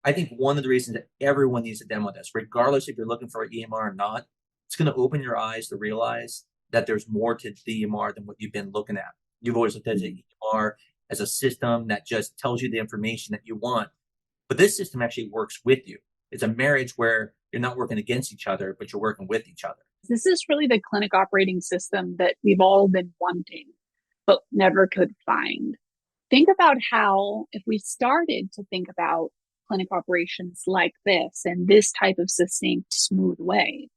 I think one of the reasons that everyone needs to demo this, regardless if you're looking for an EMR or not, it's going to open your eyes to realize that there's more to the EMR than what you've been looking at. You've always looked at the EMR as a system that just tells you the information that you want. But this system actually works with you. It's a marriage where you're not working against each other, but you're working with each other. This is really the clinic operating system that we've all been wanting, but never could find. Think about how, if we started to think about clinic operations like this and this type of succinct, smooth way,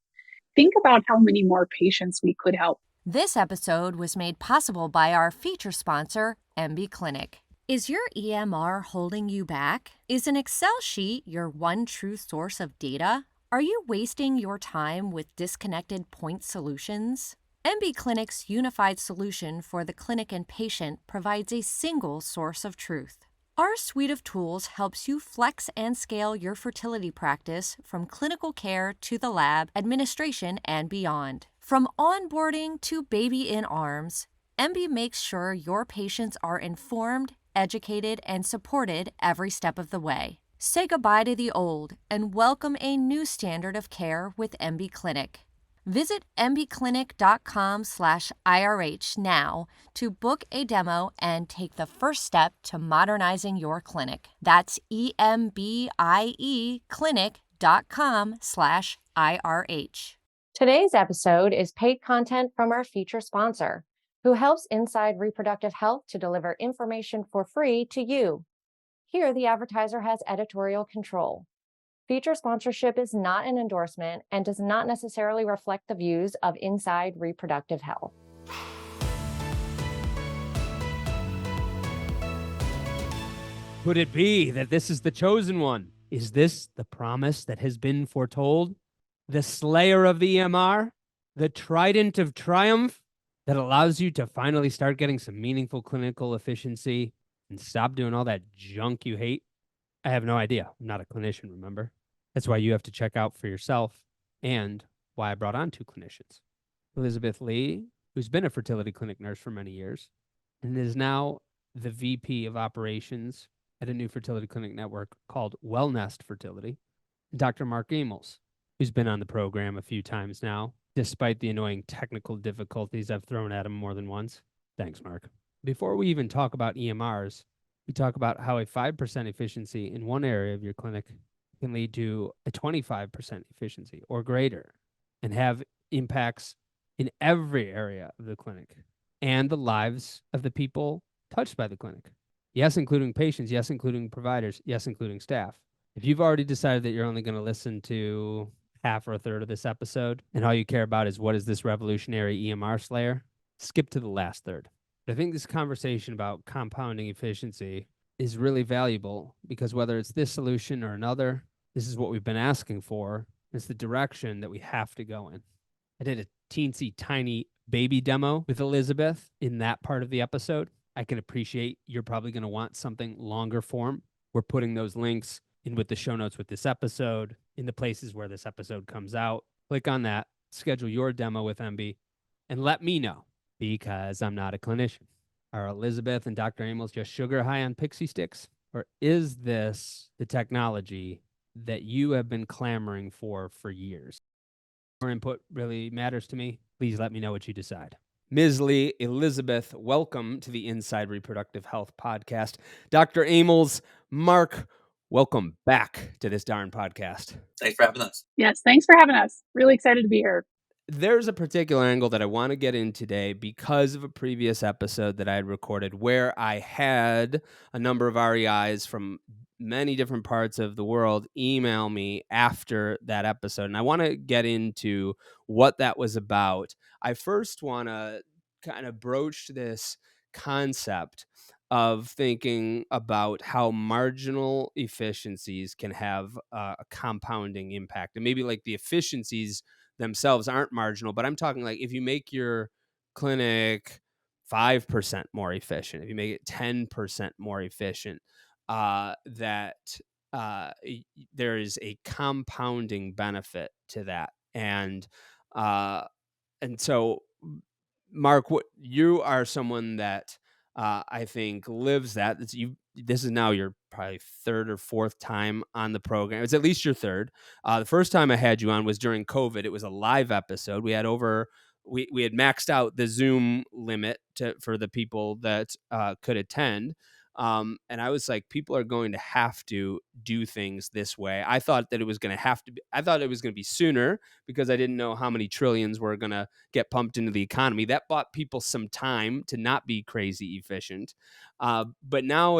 think about how many more patients we could help. This episode was made possible by our feature sponsor, Embie Clinic. Is your EMR holding you back? Is an Excel sheet your one true source of data? Are you wasting your time with disconnected point solutions? Embie Clinic's unified solution for the clinic and patient provides a single source of truth. Our suite of tools helps you flex and scale your fertility practice from clinical care to the lab, administration, and beyond. From onboarding to baby in arms, Embie makes sure your patients are informed, educated, and supported every step of the way. Say goodbye to the old and welcome a new standard of care with Embie Clinic. Visit embieclinic.com/IRH now to book a demo and take the first step to modernizing your clinic. That's EMBIE clinic.com/IRH. Today's episode is paid content from our feature sponsor, who helps Inside Reproductive Health to deliver information for free to you. Here, the advertiser has editorial control. Feature sponsorship is not an endorsement and does not necessarily reflect the views of Inside Reproductive Health. Could it be that this is the chosen one? Is this the promise that has been foretold? The slayer of the EMR? The trident of triumph that allows you to finally start getting some meaningful clinical efficiency and stop doing all that junk you hate? I have no idea. I'm not a clinician, remember? That's why you have to check out for yourself and why I brought on two clinicians. Elizabeth Lee, who's been a fertility clinic nurse for many years and is now the VP of operations at a new fertility clinic network called Wellnest Fertility. And Dr. Mark Amols, who's been on the program a few times now, despite the annoying technical difficulties I've thrown at him more than once. Thanks, Mark. Before we even talk about EMRs, we talk about how a 5% efficiency in one area of your clinic can lead to a 25% efficiency or greater and have impacts in every area of the clinic and the lives of the people touched by the clinic. Yes, including patients. Yes, including providers. Yes, including staff. If you've already decided that you're only going to listen to half or a third of this episode and all you care about is what is this revolutionary EMR slayer, skip to the last third. I think this conversation about compounding efficiency is really valuable because whether it's this solution or another, this is what we've been asking for. It's the direction that we have to go in. I did a teensy tiny baby demo with Elizabeth in that part of the episode. I can appreciate you're probably going to want something longer form. We're putting those links in with the show notes with this episode in the places where this episode comes out. Click on that, schedule your demo with Embie, and let me know because I'm not a clinician. Are Elizabeth and Dr. Amos just sugar high on pixie sticks? Or is this the technology that you have been clamoring for years? Your input really matters to me. Please let me know what you decide. Ms. Lee, Elizabeth, welcome to the Inside Reproductive Health podcast. Dr. Amols, Mark, welcome back to this darn podcast. Thanks for having us. Yes, thanks for having us. Really excited to be here. There's a particular angle that I want to get in today because of a previous episode that I had recorded where I had a number of REIs from many different parts of the world email me after that episode. And I want to get into what that was about. I first want to kind of broach this concept of thinking about how marginal efficiencies can have a compounding impact. And maybe like the efficiencies themselves aren't marginal, but I'm talking like if you make your clinic 5% more efficient, if you make it 10% more efficient, that there is a compounding benefit to that. And so, Mark, you are someone that I think lives that. This is now your probably third or fourth time on the program. It's at least your third. The first time I had you on was during COVID. It was a live episode. We had we had maxed out the Zoom limit for the people that could attend. And I was like, people are going to have to do things this way. I thought that it was going to have to be, I thought it was going to be sooner because I didn't know how many trillions were going to get pumped into the economy. That bought people some time to not be crazy efficient. But now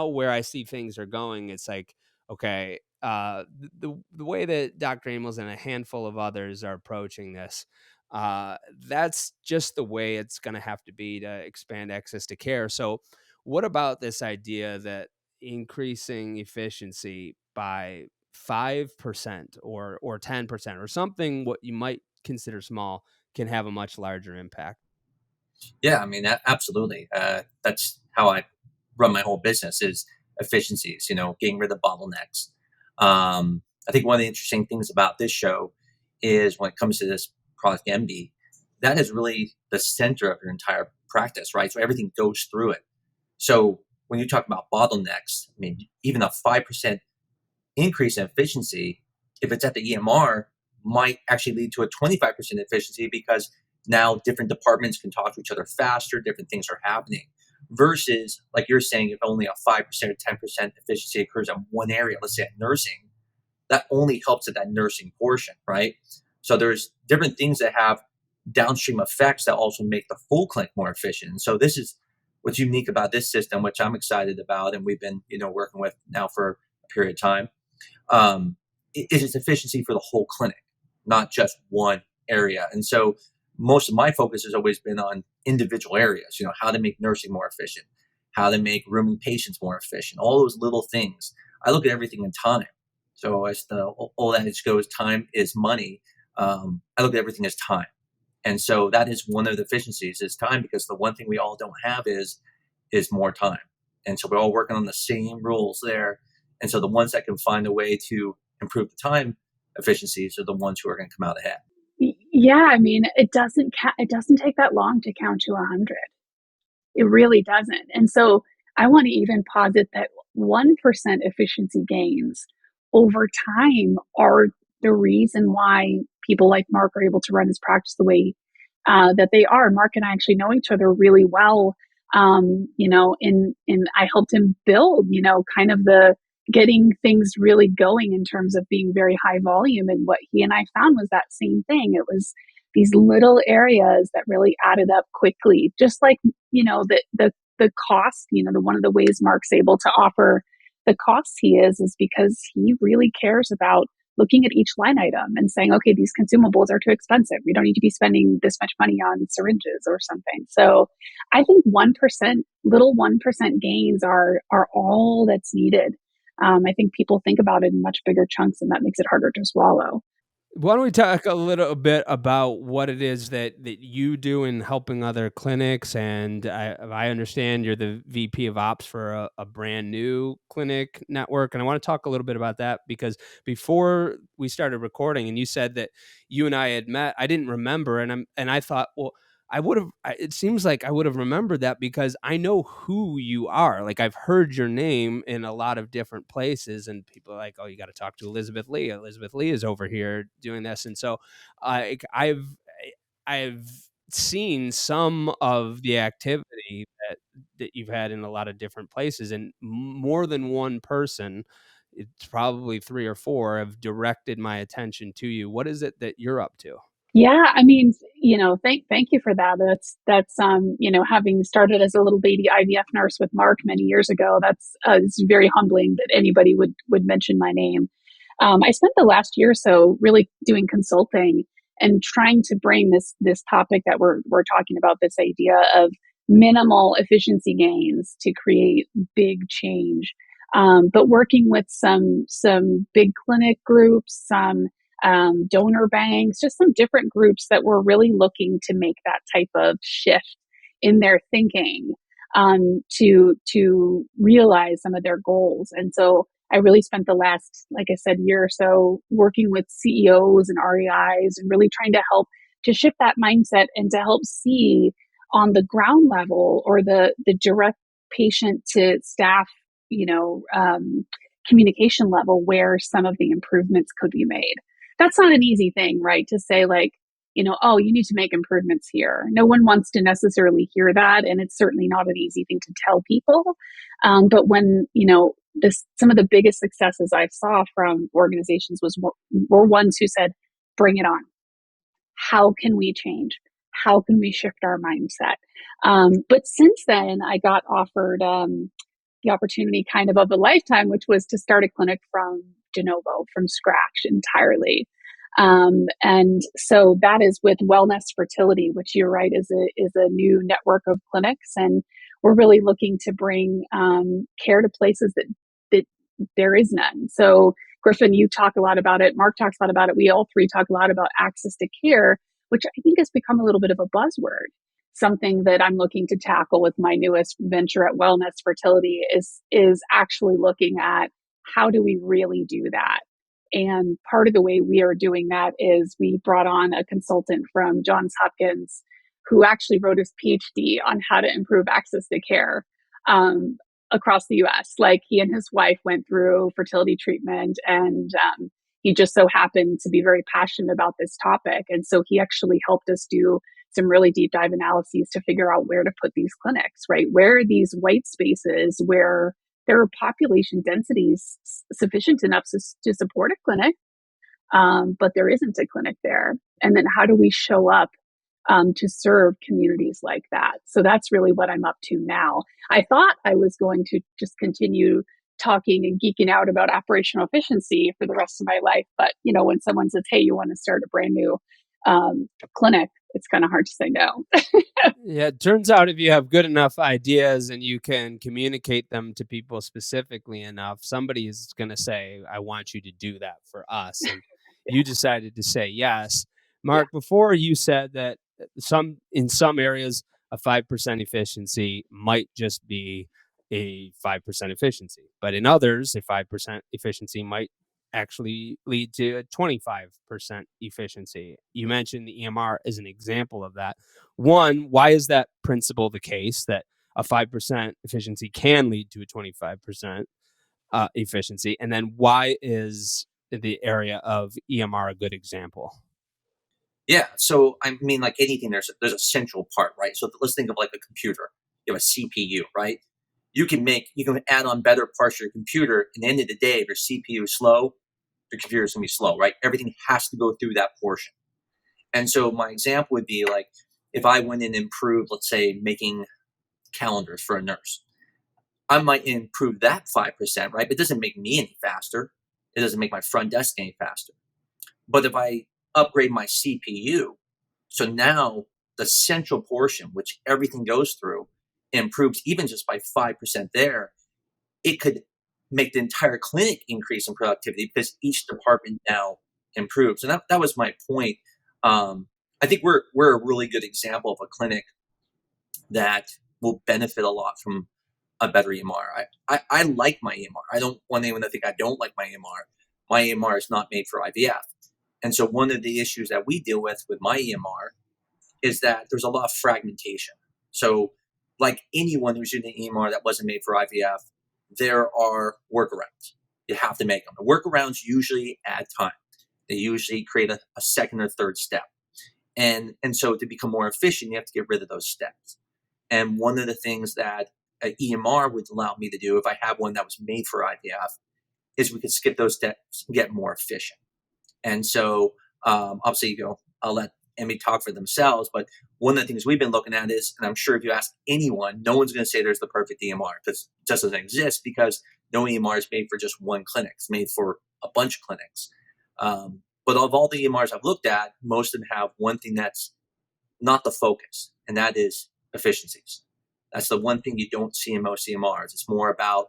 where I see things are going, it's like, okay, the way that Dr. Amols and a handful of others are approaching this, that's just the way it's going to have to be to expand access to care. So what about this idea that increasing efficiency by 5% or 10% or something what you might consider small can have a much larger impact? Yeah, I mean, absolutely. That's how I run my whole business is efficiencies, getting rid of bottlenecks. I think one of the interesting things about this show is when it comes to this product Embie, that is really the center of your entire practice, right? So everything goes through it. So when you talk about bottlenecks, I mean, even a 5% increase in efficiency, if it's at the EMR, might actually lead to a 25% efficiency because now different departments can talk to each other faster, different things are happening. Versus, like you're saying, if only a 5% or 10% efficiency occurs in one area, let's say at nursing, that only helps at that nursing portion, right? So there's different things that have downstream effects that also make the full clinic more efficient. So this is what's unique about this system, which I'm excited about, and we've been, working with now for a period of time. Is its efficiency for the whole clinic, not just one area. And so most of my focus has always been on individual areas, how to make nursing more efficient, how to make rooming patients more efficient, all those little things. I look at everything in time. So as the old adage goes, time is money. I look at everything as time. And so that is one of the efficiencies is time, because the one thing we all don't have is more time. And so we're all working on the same rules there. And so the ones that can find a way to improve the time efficiencies are the ones who are going to come out ahead. Yeah, I mean, it doesn't take that long to count to 100. It really doesn't. And so I want to even posit that 1% efficiency gains over time are the reason why people like Mark are able to run his practice the way that they are. Mark and I actually know each other really well. And I helped him build, kind of the getting things really going in terms of being very high volume. And what he and I found was that same thing. It was these little areas that really added up quickly, just like, the cost, the one of the ways Mark's able to offer the costs he is because he really cares about looking at each line item and saying, okay, these consumables are too expensive. We don't need to be spending this much money on syringes or something. So I think 1% gains are all that's needed. I think people think about it in much bigger chunks, and that makes it harder to swallow. Why don't we talk a little bit about what it is that you do in helping other clinics? And I understand you're the VP of Ops for a brand new clinic network. And I want to talk a little bit about that because before we started recording and you said that you and I had met, I didn't remember. And I thought, well, it seems like I would have remembered that because I know who you are. Like I've heard your name in a lot of different places and people are like, oh, you got to talk to Elizabeth Lee. Elizabeth Lee is over here doing this. And so I've seen some of the activity that you've had in a lot of different places, and more than one person, it's probably 3 or 4 have directed my attention to you. What is it that you're up to? Yeah, I mean, thank you for that. That's having started as a little baby IVF nurse with Mark many years ago, that's it's very humbling that anybody would mention my name. I spent the last year or so really doing consulting and trying to bring this topic that we're talking about, this idea of minimal efficiency gains to create big change. But working with some big clinic groups, some donor banks, just some different groups that were really looking to make that type of shift in their thinking to realize some of their goals. And so I really spent the last, like I said, year or so working with CEOs and REIs and really trying to help to shift that mindset and to help see on the ground level or the direct patient to staff, communication level where some of the improvements could be made. That's not an easy thing, right? To say like, oh, you need to make improvements here. No one wants to necessarily hear that. And it's certainly not an easy thing to tell people. But when, some of the biggest successes I saw from organizations were ones who said, bring it on. How can we change? How can we shift our mindset? But since then, I got offered the opportunity kind of a lifetime, which was to start a clinic from de novo, from scratch entirely. And so that is with Wellnest Fertility, which you're right is a new network of clinics, and we're really looking to bring care to places that there is none. So Griffin, you talk a lot about it. Mark talks a lot about it. We all three talk a lot about access to care, which I think has become a little bit of a buzzword. Something that I'm looking to tackle with my newest venture at Wellness Fertility is actually looking at how do we really do that. And part of the way we are doing that is we brought on a consultant from Johns Hopkins who actually wrote his PhD on how to improve access to care across the US. Like he and his wife went through fertility treatment, and he just so happened to be very passionate about this topic. And so he actually helped us do some really deep dive analyses to figure out where to put these clinics, right? Where are these white spaces where there are population densities sufficient enough to support a clinic, but there isn't a clinic there. And then how do we show up to serve communities like that? So that's really what I'm up to now. I thought I was going to just continue talking and geeking out about operational efficiency for the rest of my life. But, when someone says, hey, you want to start a brand new clinic, it's kind of hard to say no. Yeah, it turns out if you have good enough ideas and you can communicate them to people specifically enough, somebody is going to say, I want you to do that for us. And you decided to say yes. Mark, before you said that in some areas, a 5% efficiency might just be a 5% efficiency, but in others, a 5% efficiency might actually lead to a 25% efficiency. You mentioned the EMR as an example of that. One, why is that principle the case that a 5% efficiency can lead to a 25% efficiency? And then why is the area of EMR a good example? Yeah. So I mean, like anything, there's a central part, right? So let's think of like a computer. You have a CPU, right? You can add on better parts of your computer. At the end of the day, if your CPU is slow, your computer is going to be slow, right? Everything has to go through that portion. And so my example would be like, if I went and improved, let's say, making calendars for a nurse, I might improve that 5%, right? But it doesn't make me any faster. It doesn't make my front desk any faster. But if I upgrade my CPU, so now the central portion, which everything goes through, improves even just by 5% there, it could make the entire clinic increase in productivity because each department now improves. And that was my point. I think we're a really good example of a clinic that will benefit a lot from a better EMR. I like my EMR. I don't want anyone to think I don't like my EMR. My EMR is not made for IVF. And so one of the issues that we deal with my EMR is that there's a lot of fragmentation. So like anyone who's using an EMR that wasn't made for IVF, there are workarounds. You have to make them. The workarounds usually add time. They usually create a second or third step. And so to become more efficient, you have to get rid of those steps. And one of the things that an EMR would allow me to do if I have one that was made for IVF is we could skip those steps and get more efficient. And so obviously, I'll let Embie talk for themselves, but one of the things we've been looking at is, and I'm sure if you ask anyone, no one's going to say there's the perfect EMR because it just doesn't exist, because no EMR is made for just one clinic. It's made for a bunch of clinics. But of all the EMRs I've looked at, most of them have one thing that's not the focus, and that is efficiencies. That's the one thing you don't see in most EMRs. It's more about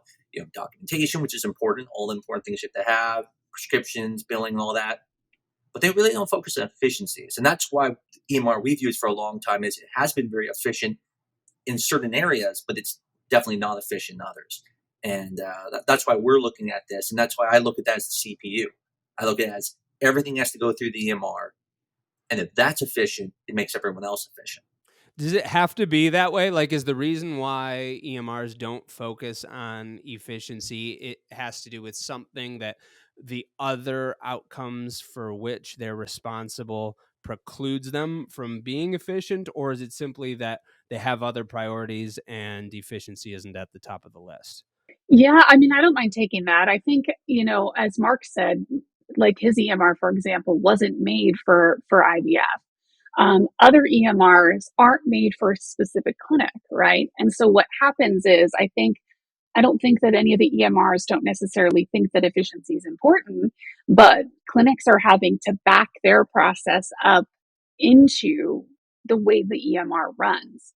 documentation, which is important, all the important things you have to have, prescriptions, billing, all that. But they really don't focus on efficiencies. And that's why EMR we've used for a long time is it has been very efficient in certain areas, but it's definitely not efficient in others. And that's why we're looking at this. And that's why I look at that as the CPU. I look at it as everything has to go through the EMR. And if that's efficient, it makes everyone else efficient. Does it have to be that way? Like, is the reason why EMRs don't focus on efficiency, it has to do with something that the other outcomes for which they're responsible precludes them from being efficient? Or is it simply that they have other priorities and efficiency isn't at the top of the list? Yeah, I mean, I don't mind taking that. I think, as Mark said, like his EMR, for example, wasn't made for IVF. Other EMRs aren't made for a specific clinic, right? And so what happens is, I don't think that any of the EMRs don't necessarily think that efficiency is important, but clinics are having to back their process up into the way the EMR runs.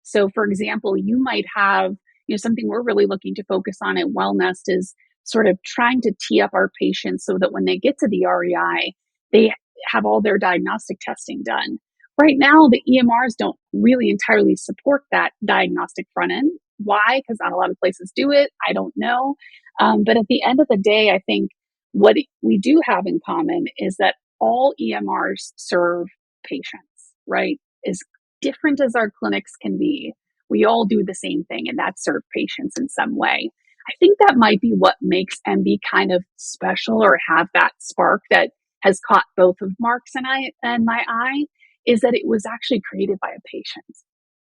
So, for example, you might have, something we're really looking to focus on at Wellnest is sort of trying to tee up our patients so that when they get to the REI, they have all their diagnostic testing done. Right now, the EMRs don't really entirely support that diagnostic front end. Why? Because not a lot of places do it. I don't know. But at the end of the day, I think what we do have in common is that all EMRs serve patients, right? As different as our clinics can be, we all do the same thing, and that's serve patients in some way. I think that might be what makes Embie kind of special, or have that spark that has caught both of Mark's and my eye, is that it was actually created by a patient,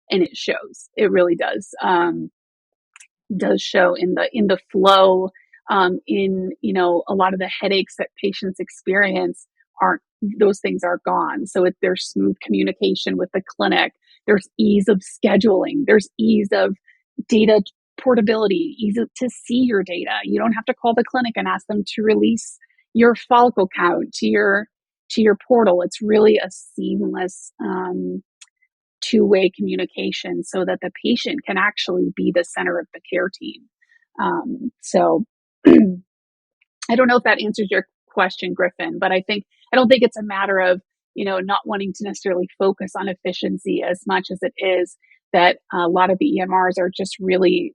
and it shows. It really does show in the flow, in a lot of the headaches that patients experience aren't, those things are gone. So there's smooth communication with the clinic, there's ease of scheduling, there's ease of data portability, ease to see your data. You don't have to call the clinic and ask them to release your follicle count to your portal. It's really a seamless two-way communication so that the patient can actually be the center of the care team. So I don't know if that answers your question, Griffin, but I don't think it's a matter of, not wanting to necessarily focus on efficiency as much as it is that a lot of the EMRs are just really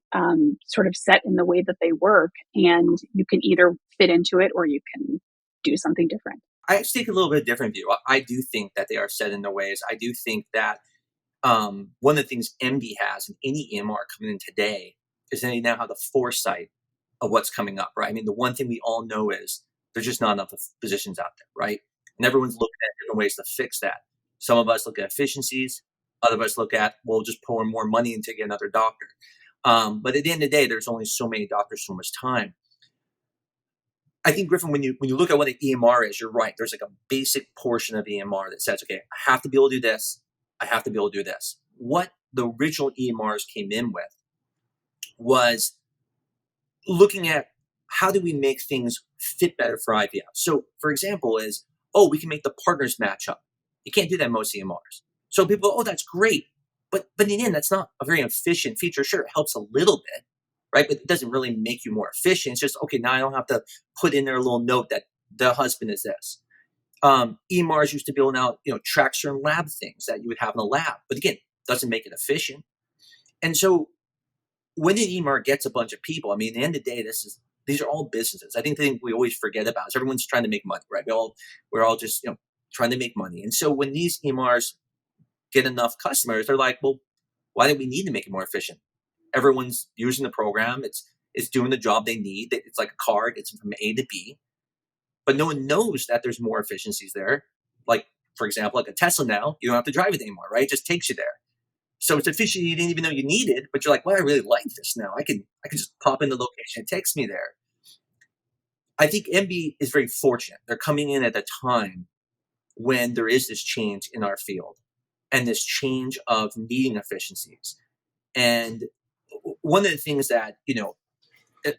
sort of set in the way that they work, and you can either fit into it or you can do something different. I actually take a little bit different view. I do think that they are set in their ways. I do think that one of the things Embie has, and any EMR coming in today, is they now have the foresight of what's coming up, right? I mean, the one thing we all know is there's just not enough physicians out there, right? And everyone's looking at different ways to fix that. Some of us look at efficiencies. Other of us look at, well, just pouring more money into get another doctor. But at the end of the day, there's only so many doctors, so much time. I think, Griffin, when you look at what an EMR is, you're right. There's like a basic portion of EMR that says, okay, I have to be able to do this. I have to be able to do this. What the original EMRs came in with was looking at how do we make things fit better for IVF. So, for example, we can make the partners match up. You can't do that in most EMRs. So people go, oh, that's great. But in the end, that's not a very efficient feature. Sure, it helps a little bit, right? But it doesn't really make you more efficient. It's just, okay, now I don't have to put in there a little note that the husband is this. EMRs used to be able to now, track certain lab things that you would have in a lab. But again, doesn't make it efficient. And so when an EMR gets a bunch of people, I mean, at the end of the day, these are all businesses. I think the thing we always forget about is everyone's trying to make money, right? We're all just, trying to make money. And so when these EMRs get enough customers, they're like, well, why do we need to make it more efficient? Everyone's using the program. It's doing the job they need. It's like a car. It gets them from A to B. But no one knows that there's more efficiencies there. Like, for example, like a Tesla now, you don't have to drive it anymore, right? It just takes you there. So it's efficient you didn't even know you needed, but you're like, well, I really like this now. I can just pop in the location. It takes me there. I think Embie is very fortunate. They're coming in at a time when there is this change in our field and this change of needing efficiencies. And one of the things that,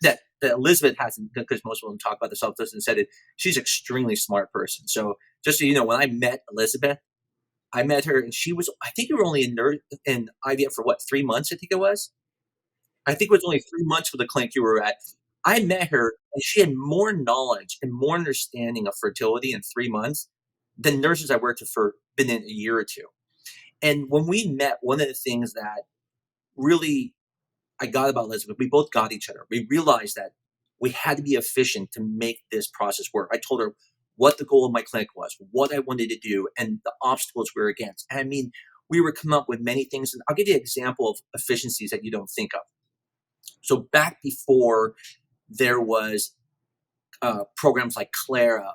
that Elizabeth hasn't, because most of them talk about the self-testing, said it, she's an extremely smart person. So just so you know, when I met Elizabeth, I met her and she was, I think you were only in IVF for 3 months, I think it was. I think it was only 3 months for the clinic you were at. I met her and she had more knowledge and more understanding of fertility in 3 months than nurses I worked with for been in a year or two. And when we met, one of the things that really I got about Elizabeth, we both got each other. We realized that we had to be efficient to make this process work. I told her what the goal of my clinic was, what I wanted to do, and the obstacles we were against. And I mean, we were coming up with many things. And I'll give you an example of efficiencies that you don't think of. So back before there was programs like Clara,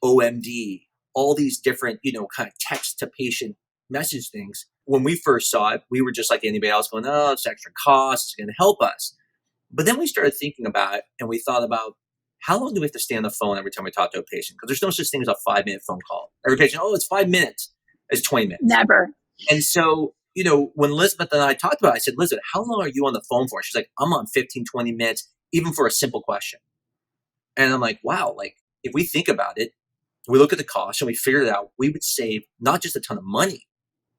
OMD, all these different, kind of text to patient message things. When we first saw it, we were just like anybody else going, oh, it's extra cost, it's going to help us. But then we started thinking about it, and we thought about how long do we have to stay on the phone every time we talk to a patient? Because there's no such thing as a 5-minute phone call. Every patient, oh, it's 5 minutes. It's 20 minutes. Never. And so, when Elizabeth and I talked about it, I said, Elizabeth, how long are you on the phone for? She's like, I'm on 15, 20 minutes, even for a simple question. And I'm like, wow, like if we think about it, we look at the cost and we figured out we would save not just a ton of money,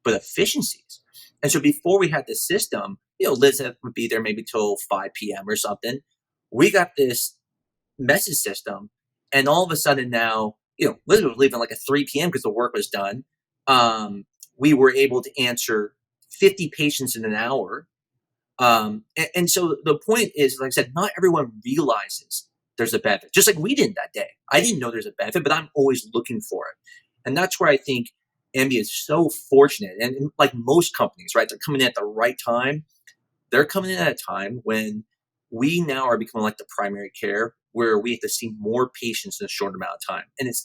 but efficiencies. And so before we had this system, Elizabeth would be there maybe till 5 p.m. or something. We got this message system, and all of a sudden now, Elizabeth was leaving like at 3 p.m. because the work was done. We were able to answer 50 patients in an hour. And so the point is, like I said, not everyone realizes there's a benefit, just like we didn't that day. I didn't know there's a benefit, but I'm always looking for it. And that's where I think Embie is so fortunate. And like most companies, right, they're coming in at the right time. They're coming in at a time when we now are becoming like the primary care, where we have to see more patients in a short amount of time. And it's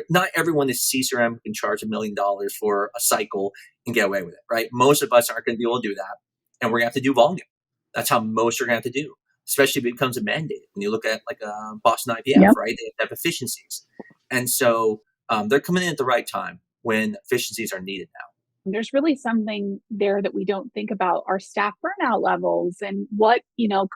not everyone is CSRM who can charge $1 million for a cycle and get away with it, right? Most of us aren't going to be able to do that. And we're going to have to do volume. That's how most are going to have to do, especially if it becomes a mandate. When you look at like Boston IVF, Yep. right? They have efficiencies. And so they're coming in at the right time when efficiencies are needed now. There's really something there that we don't think about, our staff burnout levels and what,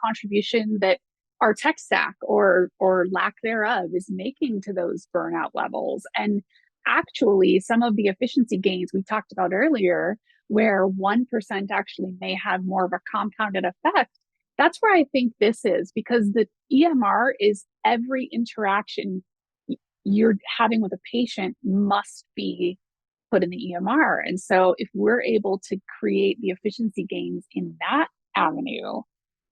contribution that our tech stack or lack thereof is making to those burnout levels. And actually some of the efficiency gains we talked about earlier, where 1% actually may have more of a compounded effect. That's where I think this is, because the EMR is every interaction you're having with a patient must be put in the EMR. And so if we're able to create the efficiency gains in that avenue,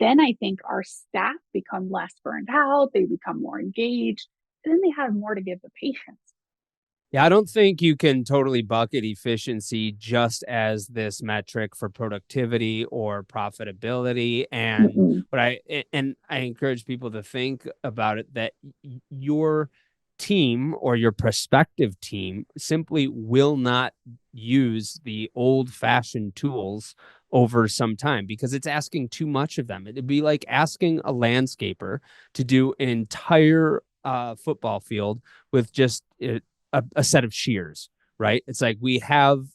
then I think our staff become less burned out, they become more engaged, and then they have more to give the patients. Yeah, I don't think you can totally bucket efficiency just as this metric for productivity or profitability. And I encourage people to think about it that your team or your prospective team simply will not use the old-fashioned tools over some time because it's asking too much of them. It'd be like asking a landscaper to do an entire football field with just a set of shears, right? It's like we have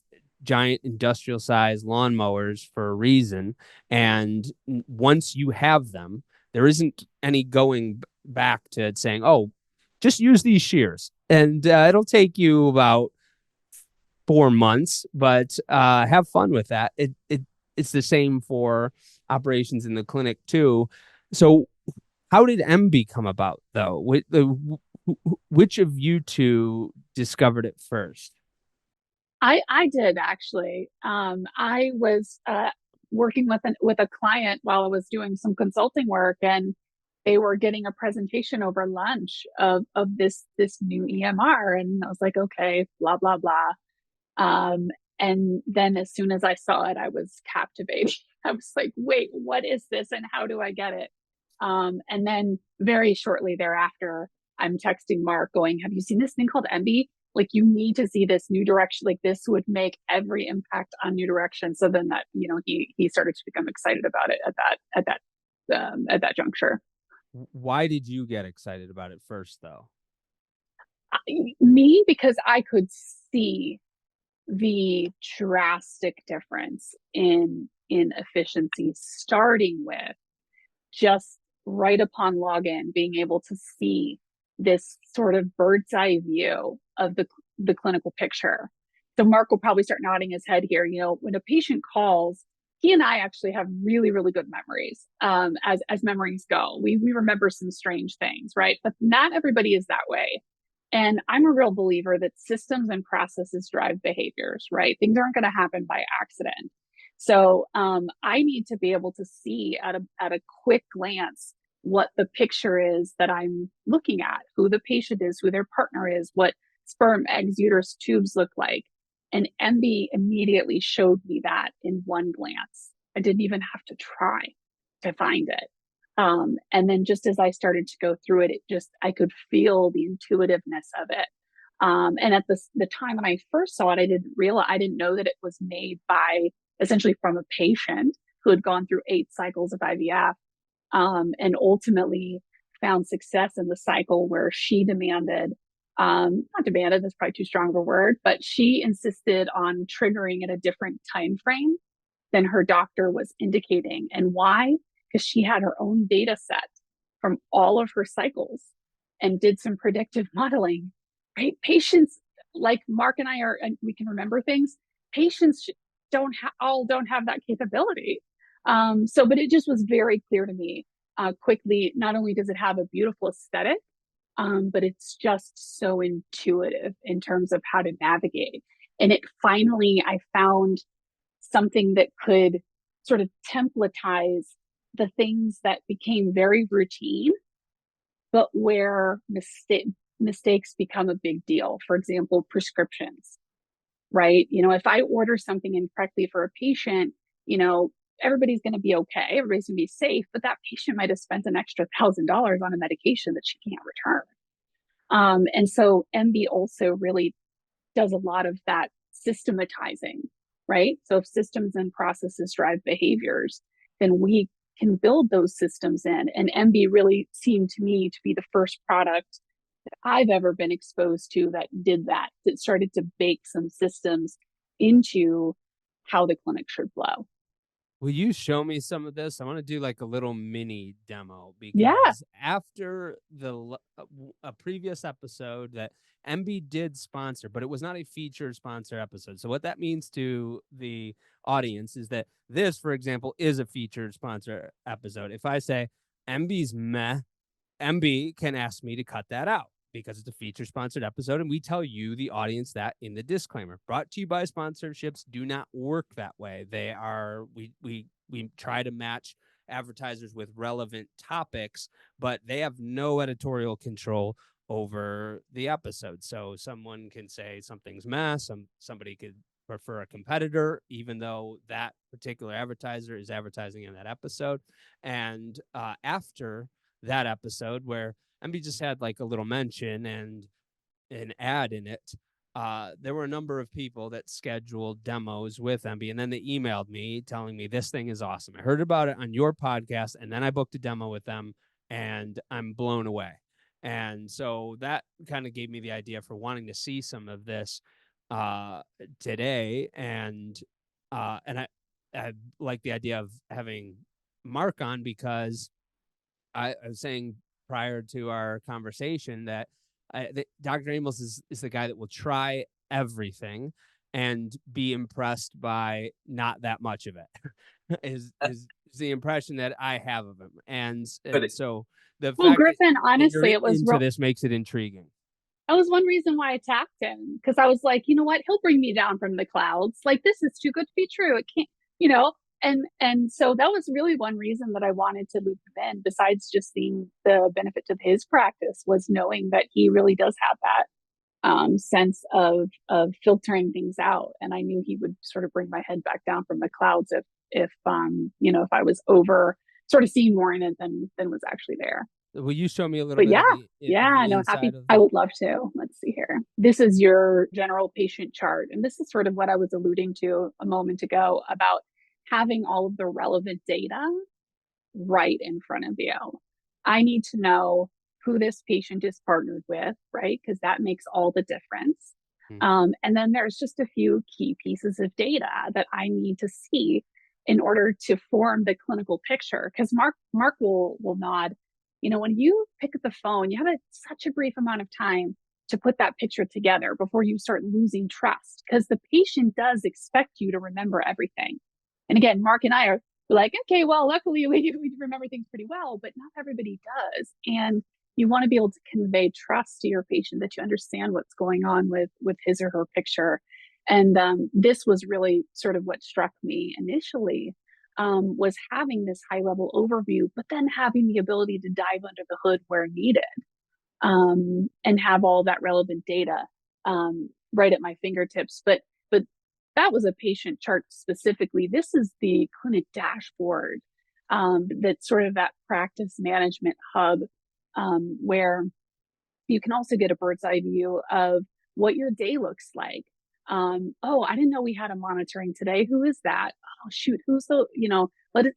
giant industrial size lawnmowers for a reason. And once you have them, there isn't any going back to saying, oh, just use these shears. And it'll take you about 4 months, but have fun with that. It's the same for operations in the clinic too. So how did Embie come about though? Which of you two discovered it first? I did actually. I was working with a client while I was doing some consulting work, and they were getting a presentation over lunch of this new EMR, and I was like, okay, blah blah blah. And then as soon as I saw it, I was captivated. I was like, wait, what is this, and how do I get it? And then very shortly thereafter, I'm texting Mark going, have you seen this thing called Embie? Like, you need to see this new direction. Like, this would make every impact on new direction. So then that, he started to become excited about it at that juncture. Why did you get excited about it first though? Me, because I could see the drastic difference in efficiency, starting with just right upon login, being able to see this sort of bird's eye view of the clinical picture. So Mark will probably start nodding his head here. When a patient calls, he and I actually have really, really good memories. As memories go, we remember some strange things, right? But not everybody is that way. And I'm a real believer that systems and processes drive behaviors, right? Things aren't going to happen by accident. So I need to be able to see at a quick glance what the picture is that I'm looking at, who the patient is, who their partner is, what sperm, eggs, uterus, tubes look like. And Embie immediately showed me that in one glance. I didn't even have to try to find it. And then just as I started to go through it, I could feel the intuitiveness of it. And at the time when I first saw it, I didn't know that it was made by essentially from a patient who had gone through 8 cycles of IVF, and ultimately found success in the cycle where she demanded, not demanded, that's probably too strong of a word, but she insisted on triggering at a different time frame than her doctor was indicating. And why? Because she had her own data set from all of her cycles and did some predictive modeling, right? Patients like Mark and I we can remember things. Patients don't have that capability. But it just was very clear to me quickly. Not only does it have a beautiful aesthetic, but it's just so intuitive in terms of how to navigate. And I found something that could sort of templatize the things that became very routine, but where mistakes become a big deal. For example, prescriptions, right? If I order something incorrectly for a patient, everybody's going to be okay. Everybody's going to be safe, but that patient might have spent an extra $1,000 on a medication that she can't return. And so Embie also really does a lot of that systematizing, right? So if systems and processes drive behaviors, then we can build those systems in. And Embie really seemed to me to be the first product that I've ever been exposed to that did that started to bake some systems into how the clinic should flow. Will you show me some of this? I want to do like a little mini demo Yeah. because after a previous episode that Embie did sponsor, but it was not a featured sponsor episode. So what that means to the audience is that this, for example, is a featured sponsor episode. If I say Embie's meh, Embie can ask me to cut that out because it's a feature sponsored episode. And we tell you, the audience, that in the disclaimer. Brought to you by sponsorships do not work that way. They are, we try to match advertisers with relevant topics, but they have no editorial control over the episode. So someone can say something's meh, somebody could prefer a competitor, even though that particular advertiser is advertising in that episode. And after that episode, where Embie just had like a little mention and an ad in it, there were a number of people that scheduled demos with Embie, and then they emailed me telling me this thing is awesome. I heard about it on your podcast, and then I booked a demo with them, and I'm blown away. And so that kind of gave me the idea for wanting to see some of this today. And I like the idea of having Mark on because I was saying prior to our conversation that Dr. Amols is the guy that will try everything and be impressed by not that much of it is the impression that I have of him. And so the fact Griffin, honestly, that you're into this makes it intriguing. That was one reason why I attacked him, because I was like, you know what? He'll bring me down from the clouds. Like, this is too good to be true. It can't, and so that was really one reason that I wanted to loop him in, besides just seeing the benefit to his practice, was knowing that he really does have that sense of filtering things out. And I knew he would sort of bring my head back down from the clouds if I was over sort of seeing more in it than was actually there. Will you show me a little bit? I would love to. Let's see here. This is your general patient chart. And this is sort of what I was alluding to a moment ago about having all of the relevant data right in front of you. I need to know who this patient is partnered with, right? Because that makes all the difference. And then there's just a few key pieces of data that I need to see in order to form the clinical picture. Because Mark will nod. When you pick up the phone, you have such a brief amount of time to put that picture together before you start losing trust, because the patient does expect you to remember everything. And again, Mark and I are like, okay, well, luckily we remember things pretty well, but not everybody does. And you want to be able to convey trust to your patient, that you understand what's going on with his or her picture. And this was really sort of what struck me initially, was having this high level overview, but then having the ability to dive under the hood where needed, and have all that relevant data right at my fingertips. But that was a patient chart specifically. This is the clinic dashboard, that's sort of that practice management hub, where you can also get a bird's eye view of what your day looks like. Oh, I didn't know we had a monitoring today. Who is that? Oh, shoot, who's the,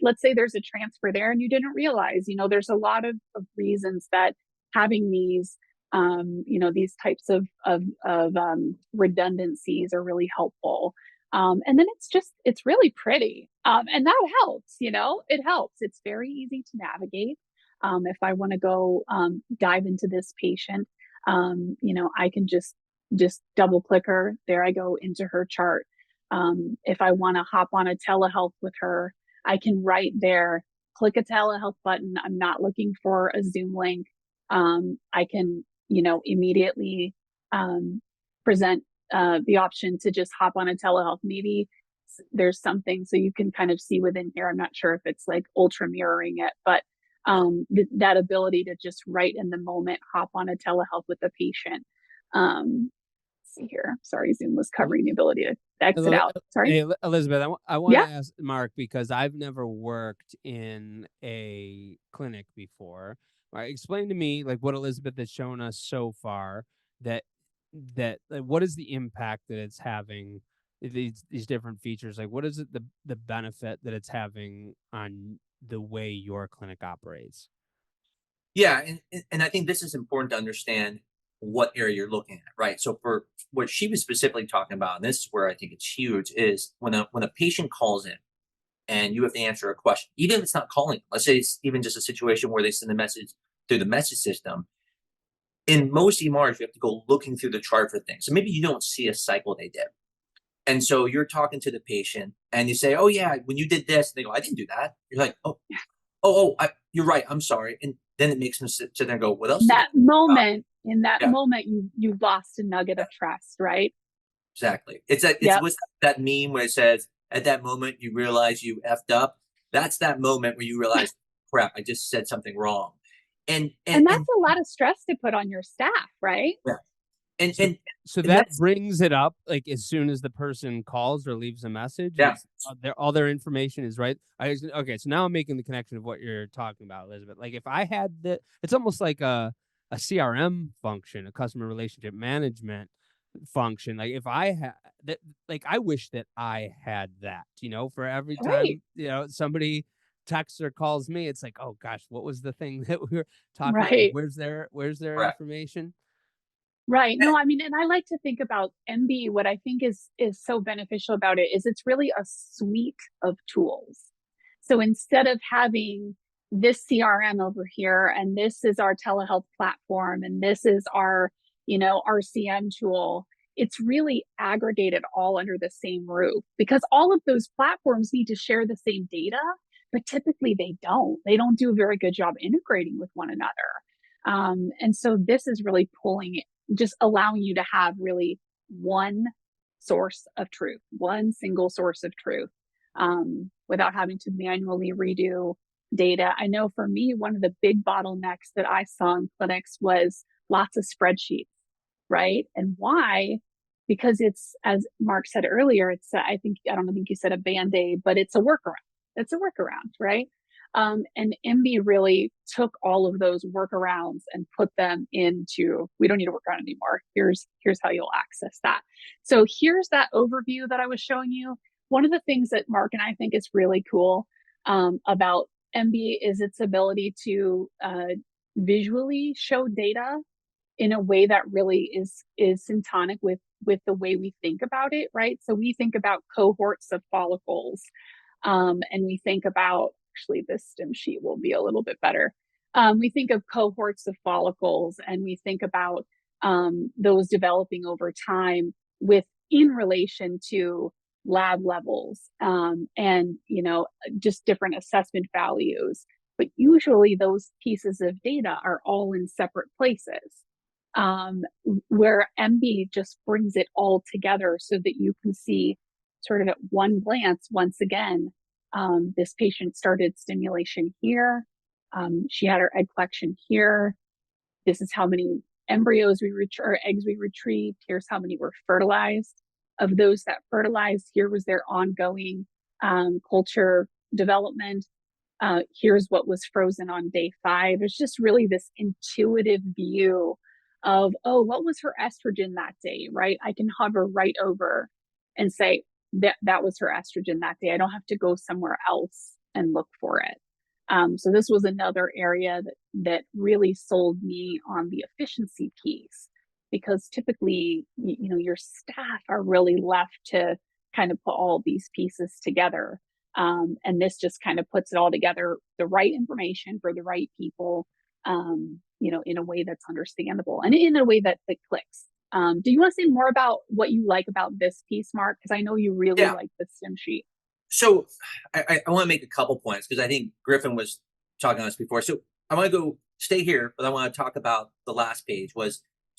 let's say there's a transfer there and you didn't realize, there's a lot of reasons that having these, these types of redundancies are really helpful. And then it's really pretty. And that helps, it helps. It's very easy to navigate. If I want to go dive into this patient, I can just double click her. There I go into her chart. If I want to hop on a telehealth with her, I can right there click a telehealth button. I'm not looking for a Zoom link. I can, immediately present the option to just hop on a telehealth. Maybe there's something so you can kind of see within here. I'm not sure if it's like ultra mirroring it, but that ability to just right in the moment hop on a telehealth with a patient. Let's see here. Sorry, Zoom was covering the ability to exit out. Sorry. Hey, Elizabeth, I want Yeah. to ask Mark, because I've never worked in a clinic before. Right, explain to me like what Elizabeth has shown us so far, that what is the impact that it's having, these different features, like what is it, the benefit that it's having on the way your clinic operates? Yeah, and I think this is important to understand what area you're looking at, right? So for what she was specifically talking about, and this is where I think it's huge, is when a patient calls in and you have to answer a question, even if it's not calling, let's say it's even just a situation where they send a message through the message system. In most EMRs, you have to go looking through the chart for things. So maybe you don't see a cycle they did. And so you're talking to the patient and you say, "Oh yeah, when you did this," and they go, "I didn't do that." You're like, you're right. I'm sorry." And then it makes them sit there and go, "What else?" In that Yeah. moment, you lost a nugget of trust, right? Exactly. It's what's that meme where it says, "At that moment you realize you effed up." That's that moment where you realize, "Crap, I just said something wrong." And And that's a lot of stress to put on your staff, right? yeah. And So, and so and that that's brings it up like as soon as the person calls or leaves a message. yeah. All their information is right. Okay, so now I'm making the connection of what you're talking about, Elizabeth. Like if I had it's almost like a CRM function, a customer relationship management function. Like if I had that, like I wish that I had that. For every Right. time somebody texts or calls me, it's like, oh gosh, what was the thing that we were talking about? Like Right. where's their Correct. information? Right. No, I mean, and I like to think about Embie. What I think is so beneficial about it is it's really a suite of tools. So instead of having this CRM over here, and this is our telehealth platform, and this is our, RCM tool, it's really aggregated all under the same roof, because all of those platforms need to share the same data, but typically they don't. They don't do a very good job integrating with one another. And so this is really just allowing you to have really one source of truth, one single source of truth, without having to manually redo data. I know for me, one of the big bottlenecks that I saw in clinics was lots of spreadsheets, right? And why? Because it's, as Mark said earlier, I don't think you said a band-aid, but it's a workaround. It's a workaround, right? And Embie really took all of those workarounds and put them into, we don't need to work on it anymore. Here's how you'll access that. So here's that overview that I was showing you. One of the things that Mark and I think is really cool about Embie is its ability to visually show data in a way that really is syntonic with the way we think about it, right? So we think about cohorts of follicles, and we think about, actually this stem sheet will be a little bit better. We think of cohorts of follicles, and we think about those developing over time in relation to lab levels, and just different assessment values. But usually those pieces of data are all in separate places, where Embie just brings it all together so that you can see sort of at one glance, once again, this patient started stimulation here. She had her egg collection here. This is how many embryos or eggs we retrieved. Here's how many were fertilized. of those that fertilized. Here was their ongoing culture development. Here's what was frozen on day 5. There's just really this intuitive view of, oh, what was her estrogen that day, right? I can hover right over and say that was her estrogen that day. I don't have to go somewhere else and look for it. So this was another area that really sold me on the efficiency piece, because typically, your staff are really left to kind of put all these pieces together. And this just kind of puts it all together, the right information for the right people, in a way that's understandable and in a way that clicks. Do you want to say more about what you like about this piece, Mark? Because I know you really like the sim sheet. So I want to make a couple points, because I think Griffin was talking on this before. So I want to stay here, but I want to talk about the last page. So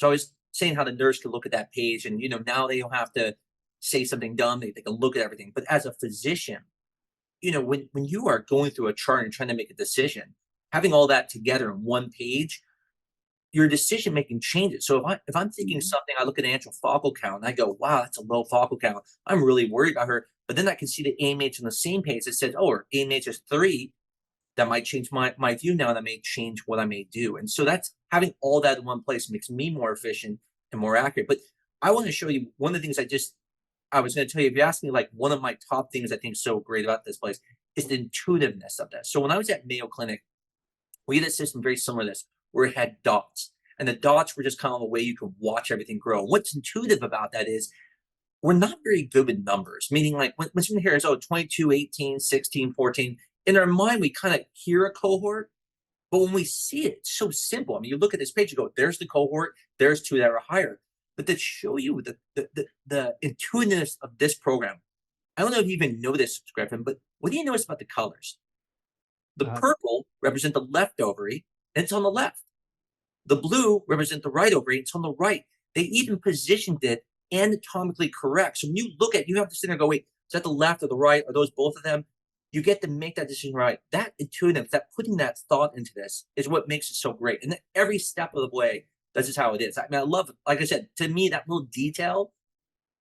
I was saying how the nurse could look at that page, and now they don't have to say something dumb. They can look at everything. But as a physician, when you are going through a chart and trying to make a decision, having all that together in one page, your decision making changes. So if I'm thinking something, I look at an antral follicle count and I go, wow, that's a low follicle count. I'm really worried about her. But then I can see the AMH on the same page that says, oh, her AMH is 3. That might change my view now. That may change what I may do. And so that's having all that in one place makes me more efficient and more accurate. But I want to show you one of the things I was going to tell you. If you ask me, like, one of my top things I think is so great about this place is the intuitiveness of this. So when I was at Mayo Clinic, we had a system very similar to this, where it had dots. And the dots were just kind of a way you could watch everything grow. What's intuitive about that is we're not very good with numbers, meaning like when someone hears, 22, 18, 16, 14, in our mind, we kind of hear a cohort. But when we see it, it's so simple. I mean, you look at this page, you go, there's the cohort, there's 2 that are higher. But to show you the intuitiveness of this program, I don't know if you even know this, Griffin, but what do you notice about the colors? The purple represent the left ovary, and it's on the left. The blue represent the right ovary, it's on the right. They even positioned it anatomically correct. So when you look at, you have to sit there and go, wait, is that the left or the right? Are those both of them? You get to make that decision right. That intuitive, that putting that thought into this is what makes it so great. And every step of the way, that's just how it is. I mean, I love it. Like I said, to me, that little detail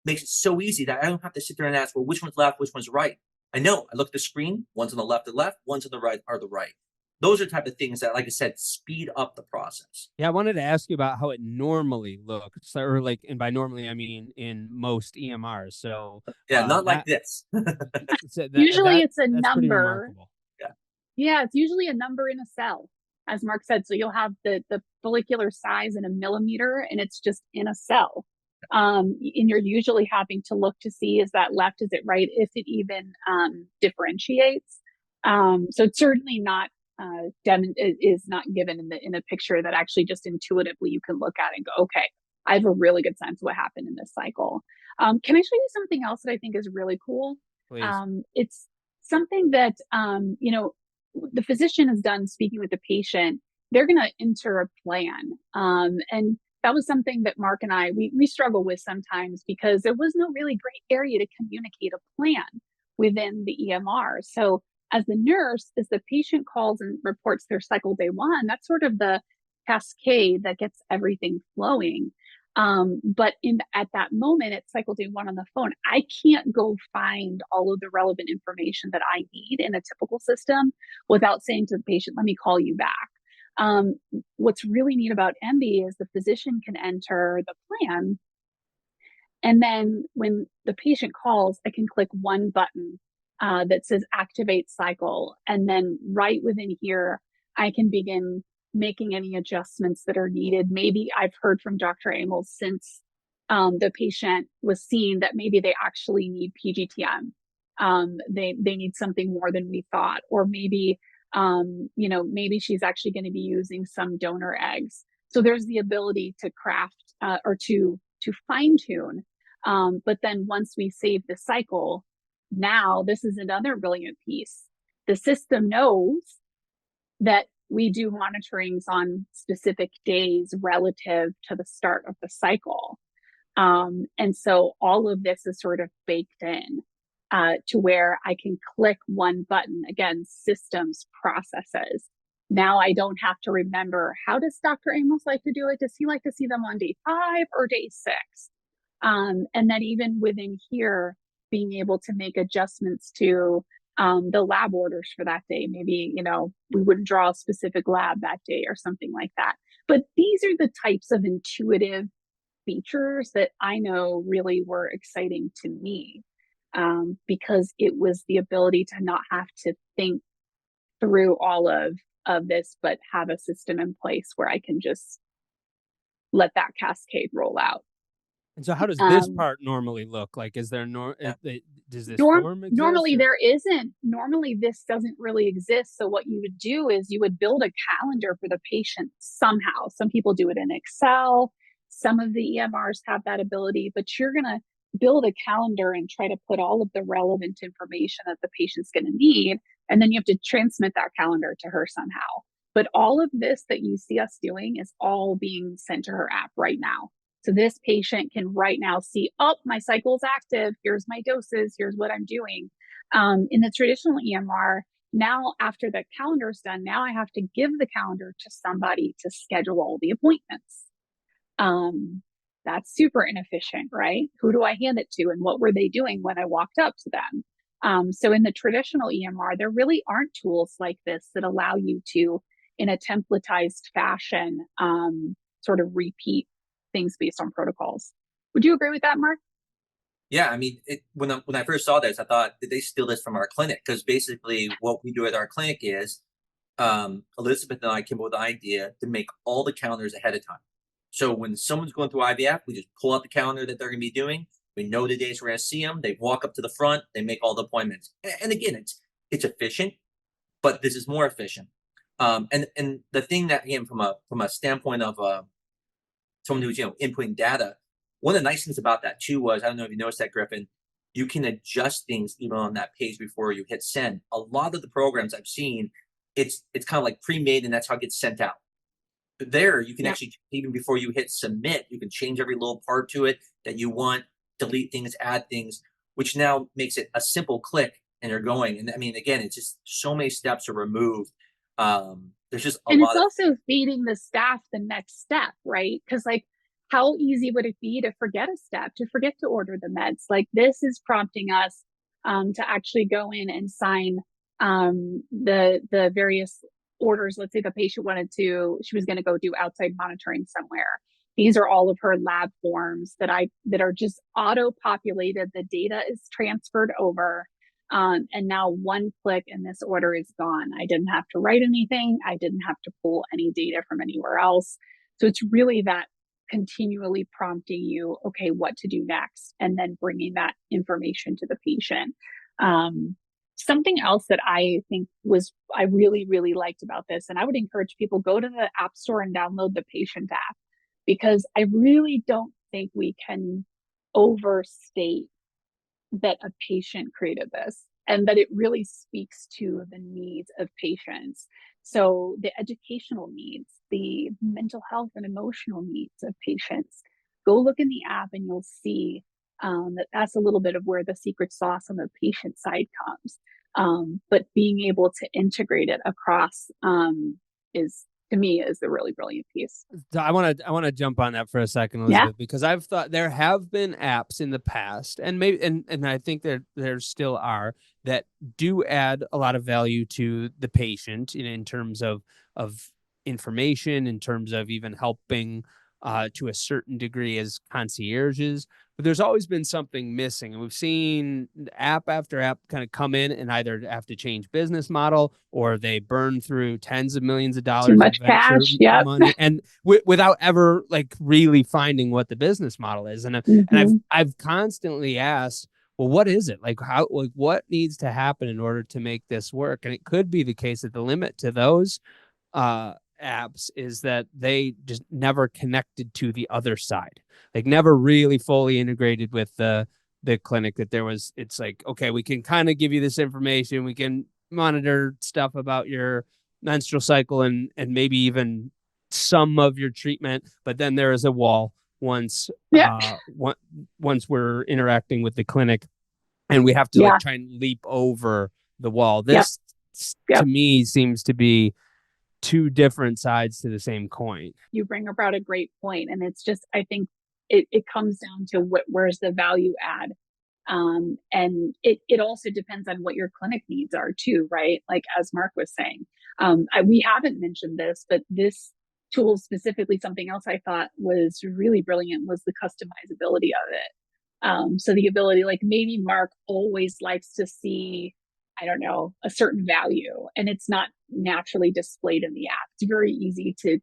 makes it so easy that I don't have to sit there and ask, well, which one's left, which one's right? I know. I look at the screen, one's on the left, one's on the right, are the right. Those are the type of things that, like I said, speed up the process. Yeah, I wanted to ask you about how it normally looks, or and by normally I mean in most EMRs. So not like this. Usually it's a that's pretty number. remarkable. Yeah, it's usually a number in a cell, as Mark said. So you'll have the follicular size in a millimeter, and it's just in a cell. And you're usually having to look to see, is that left, is it right, if it even differentiates. So it's certainly not is not given in a picture that actually just intuitively you can look at and go, okay, I have a really good sense of what happened in this cycle. Can I show you something else that I think is really cool? Please. It's something that the physician has done speaking with the patient. They're going to enter a plan, and that was something that Mark and I we struggle with sometimes, because there was no really great area to communicate a plan within the EMR. So as the nurse, as the patient calls and reports their cycle day 1, that's sort of the cascade that gets everything flowing. But at that moment, at cycle day 1 on the phone, I can't go find all of the relevant information that I need in a typical system without saying to the patient, let me call you back. What's really neat about Embie is the physician can enter the plan, and then when the patient calls, I can click one button that says activate cycle. And then right within here, I can begin making any adjustments that are needed. Maybe I've heard from Dr. Amols since the patient was seen that maybe they actually need PGTM. They need something more than we thought, or maybe, maybe she's actually going to be using some donor eggs. So there's the ability to craft or to fine tune. But then once we save the cycle, now this is another brilliant piece. The system knows that we do monitorings on specific days relative to the start of the cycle. And so all of this is sort of baked in to where I can click one button, again, systems, processes. Now I don't have to remember, how does Dr. Amols like to do it? Does he like to see them on day 5 or day 6? And then even within here, being able to make adjustments to the lab orders for that day. Maybe, we wouldn't draw a specific lab that day or something like that. But these are the types of intuitive features that I know really were exciting to me, because it was the ability to not have to think through all of this, but have a system in place where I can just let that cascade roll out. And so how does this Um, part normally look? Like, is there Yeah. does this form exist? Normally there isn't. Normally this doesn't really exist. So what you would do is you would build a calendar for the patient somehow. Some people do it in Excel. Some of the EMRs have that ability, but you're going to build a calendar and try to put all of the relevant information that the patient's going to need. And then you have to transmit that calendar to her somehow. But all of this that you see us doing is all being sent to her app right now. So this patient can right now see, oh, my cycle's active. Here's my doses. Here's what I'm doing. In the traditional EMR, now after the calendar's done, now I have to give the calendar to somebody to schedule all the appointments. That's super inefficient, right? Who do I hand it to, and what were they doing when I walked up to them? So in the traditional EMR, there really aren't tools like this that allow you to, in a templatized fashion, sort of repeat things based on protocols. Would you agree with that, Mark? Yeah, I mean, when I first saw this, I thought, did they steal this from our clinic? Because basically, what we do at our clinic is, Elizabeth and I came up with the idea to make all the calendars ahead of time. So when someone's going through IVF, we just pull out the calendar that they're going to be doing. We know the days we're going to see them. They walk up to the front. They make all the appointments. And again, it's efficient, but this is more efficient. And the thing that, again, from a standpoint of someone who's inputting data, one of the nice things about that too was, I don't know if you noticed that, Griffin, you can adjust things even on that page before you hit send. A lot of the programs I've seen, it's kind of like pre-made, and that's how it gets sent out. But there, you can actually, even before you hit submit, you can change every little part to it that you want, delete things, add things, which now makes it a simple click and you're going. And I mean, again, it's just so many steps are removed. There's just a And lot it's also feeding the staff the next step, right? Because how easy would it be to forget a step, to forget to order the meds? Like, this is prompting us to actually go in and sign the various orders. Let's say the patient she was going to go do outside monitoring somewhere. These are all of her lab forms that are just auto-populated. The data is transferred over. And now one click and this order is gone. I didn't have to write anything. I didn't have to pull any data from anywhere else. So it's really that continually prompting you, okay, what to do next, and then bringing that information to the patient. Something else that I think I really, really liked about this, and I would encourage people, go to the App Store and download the patient app, because I really don't think we can overstate that a patient created this, and that it really speaks to the needs of patients. So the educational needs, the mental health and emotional needs of patients, go look in the app and you'll see that's a little bit of where the secret sauce on the patient side comes. But being able to integrate it across to me is the really brilliant piece. So I want to jump on that for a second, Elizabeth, because I've thought there have been apps in the past, and maybe and I think there still are, that do add a lot of value to the patient in terms of information, in terms of even helping to a certain degree as concierges. But there's always been something missing, and we've seen app after app kind of come in and either have to change business model, or they burn through tens of millions of dollars Too in much venture cash. Yep. money, and without ever really finding what the business model is. And I've constantly asked, well, what is it? What needs to happen in order to make this work? And it could be the case that the limit to those apps is that they just never connected to the other side, never really fully integrated with the clinic. It's like, okay, we can kind of give you this information, we can monitor stuff about your menstrual cycle and maybe even some of your treatment, but then there is a wall once we're interacting with the clinic, and we have to try and leap over the wall. This to me seems to be two different sides to the same coin. You bring about a great point. And it's just, I think it comes down to where's the value add. And it also depends on what your clinic needs are too, right? Like as Mark was saying, we haven't mentioned this, but this tool specifically, something else I thought was really brilliant was the customizability of it. So the ability, like maybe Mark always likes to see, I don't know, a certain value, and it's not naturally displayed in the app. It's very easy to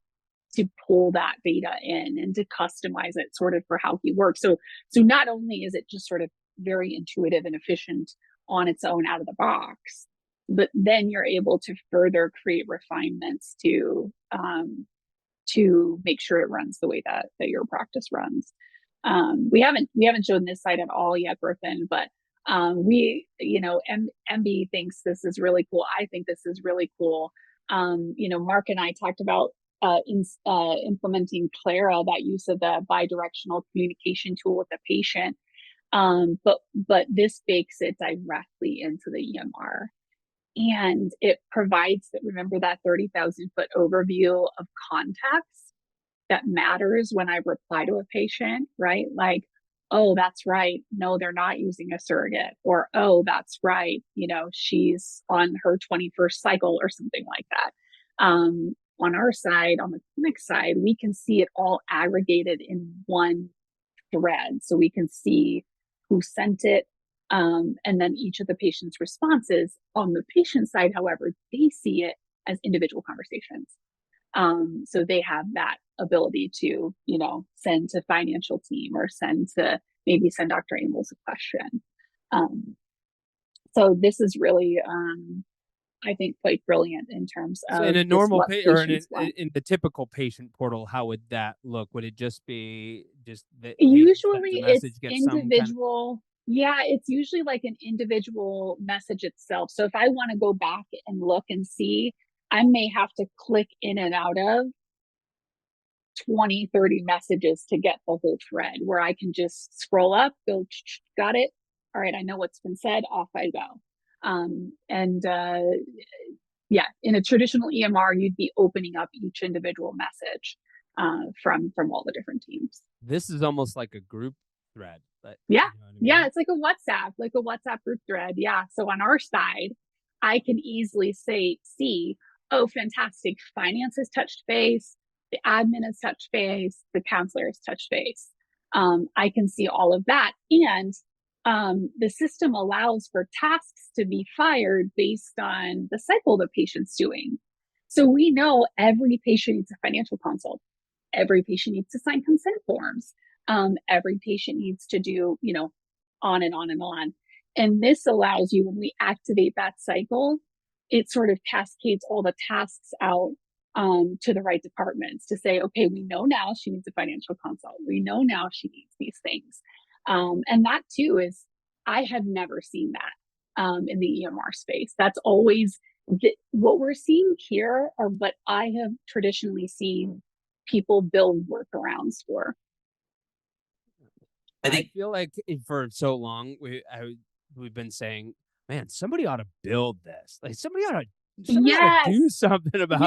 pull that data in and to customize it sort of for how he works. So not only is it just sort of very intuitive and efficient on its own out of the box, but then you're able to further create refinements to make sure it runs the way that your practice runs. We haven't shown this site at all yet, Griffin, but Embie thinks this is really cool. I think this is really cool. Mark and I talked about implementing Clara, that use of the bidirectional communication tool with the patient. But this bakes it directly into the EMR, and it provides that, remember that 30,000 foot overview of context that matters when I reply to a patient, right? Like, oh, that's right. No, they're not using a surrogate, or, oh, that's right. She's on her 21st cycle or something like that. On our side, on the clinic side, we can see it all aggregated in one thread. So we can see who sent it, and then each of the patient's responses. On the patient side, however, they see it as individual conversations. So they have that ability to, send to financial team, or send Dr. Amols a question. So this is really, I think, quite brilliant in terms of. So in a normal or in the typical patient portal, how would that look? Would it just be usually it's individual? Yeah, it's usually like an individual message itself. So if I want to go back and look and see, I may have to click in and out of 20, 30 messages to get the whole thread, where I can just scroll up, go, got it. All right, I know what's been said, off I go. In a traditional EMR, you'd be opening up each individual message from all the different teams. This is almost like a group thread. It's like a WhatsApp group thread. Yeah. So on our side, I can easily see, oh, fantastic, finance has touched base, the admin has touched base, the counselor has touched base. I can see all of that. And the system allows for tasks to be fired based on the cycle the patient's doing. So we know every patient needs a financial consult. Every patient needs to sign consent forms. Every patient needs to do, on and on and on. And this allows you, when we activate that cycle, it sort of cascades all the tasks out to the right departments to say, okay, we know now she needs a financial consult. We know now she needs these things. And that too is, I have never seen that in the EMR space. That's always what we're seeing here, are what I have traditionally seen people build workarounds for. I feel like for so long we've been saying, man, somebody ought to build this. Like somebody ought to do something about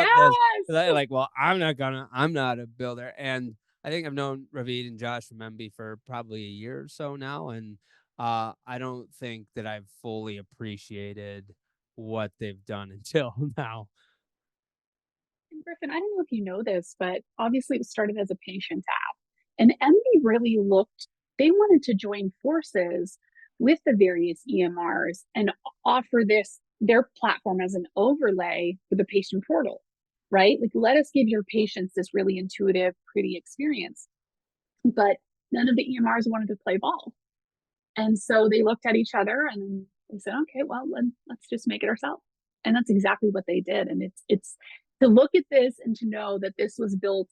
this. Like, well, I'm not a builder. And I think I've known Ravid and Josh from Embie for probably a year or so now, and I don't think that I've fully appreciated what they've done until now. Griffin, I don't know if you know this, but obviously it started as a patient app, and Embie really they wanted to join forces with the various EMRs and offer their platform as an overlay for the patient portal, right? Like, let us give your patients this really intuitive, pretty experience. But none of the EMRs wanted to play ball. And so they looked at each other and they said, okay, well, let's just make it ourselves. And that's exactly what they did. And it's to look at this and to know that this was built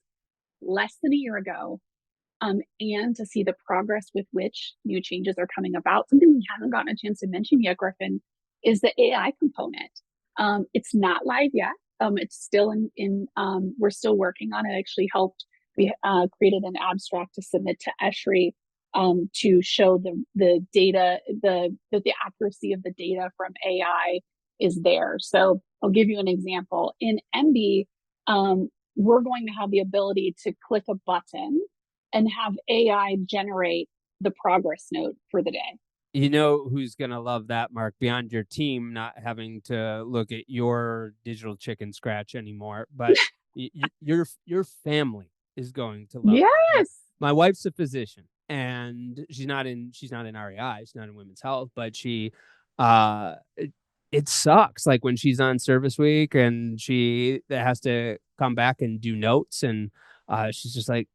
less than a year ago, and to see the progress with which new changes are coming about. Something we haven't gotten a chance to mention yet, Griffin, is the AI component. It's not live yet. It's still we're still working on it. Actually helped. We created an abstract to submit to Esri to show the data, that the accuracy of the data from AI is there. So I'll give you an example. In Embie, we're going to have the ability to click a button and have AI generate the progress note for the day. You know who's gonna love that, Mark, beyond your team not having to look at your digital chicken scratch anymore, but your family is going to love that. Yes. My wife's a physician, and she's not in REI, she's not in women's health, but it sucks, like, when she's on service week and she has to come back and do notes, and, she's just like,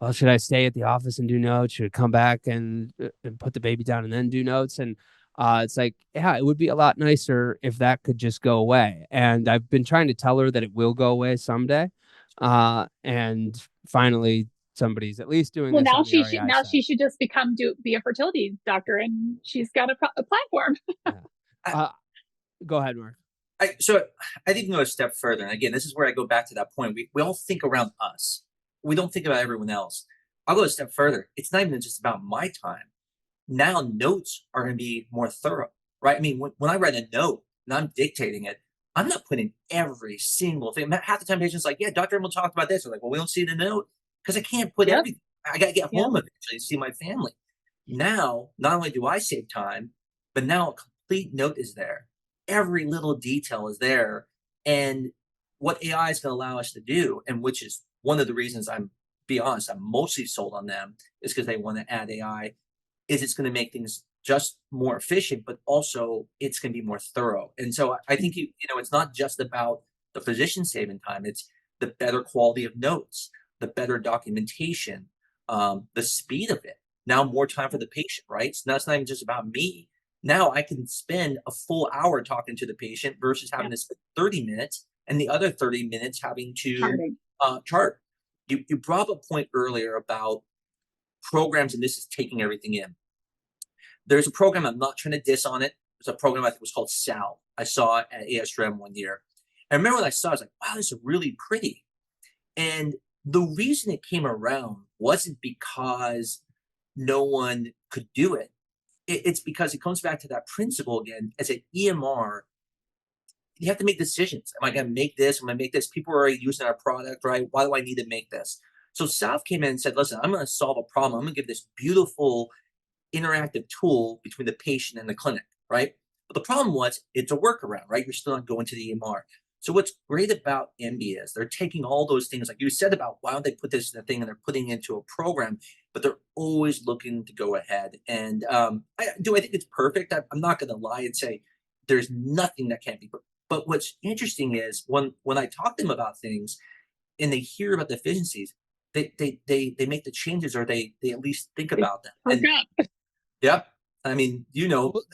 "Well, should I stay at the office and do notes? Should I come back and put the baby down and then do notes?" And, it's like, yeah, it would be a lot nicer if that could just go away, and I've been trying to tell her that it will go away someday, and finally, somebody's at least doing Well, this now on the REI side. she should just be a fertility doctor, and she's got a platform. Yeah. Uh, Go ahead, Mark. So I think we go a step further. And again, this is where I go back to that point. We all think around us. We don't think about everyone else. I'll go a step further. It's not even just about my time. Now notes are going to be more thorough, right? I mean, when I write a note and I'm dictating it, I'm not putting every single thing. Half the time patients are like, yeah, Dr. Emil talked about this. They're like, well, we don't see the note because I can't put Yep. everything. I got to get Yep. home eventually to see my family. Now, not only do I save time, but now a complete note is there. Every little detail is there. And what AI is going to allow us to do, and which is one of the reasons I'm mostly sold on them, is because they want to add AI, is it's going to make things just more efficient, but also it's going to be more thorough. And so I think it's not just about the physician saving time; it's the better quality of notes, the better documentation, the speed of it. Now more time for the patient, right? So now it's not even just about me. Now I can spend a full hour talking to the patient versus having to spend 30 minutes and the other 30 minutes having to chart. You brought up a point earlier about programs, and this is taking everything in. There's a program, I'm not trying to diss on it. There's a program I think was called Sal. I saw it at ASRM one year. And I remember when I saw it, I was like, wow, this is really pretty. And the reason it came around wasn't because no one could do it. It's because it comes back to that principle again. As an EMR, you have to make decisions. Am I going to make this? Am I going to make this? People are already using our product, right? Why do I need to make this? So South came in and said, listen, I'm going to solve a problem. I'm going to give this beautiful interactive tool between the patient and the clinic, right? But the problem was it's a workaround, right? You're still not going to the EMR. So what's great about Embie is they're taking all those things, like you said, about why don't they put this in a thing, and they're putting it into a program, but they're always looking to go ahead. And I think it's perfect. I'm not going to lie and say there's nothing that can't be perfect. But what's interesting is when I talk to them about things and they hear about the efficiencies, they make the changes, or they at least think about them. And, yep. I mean,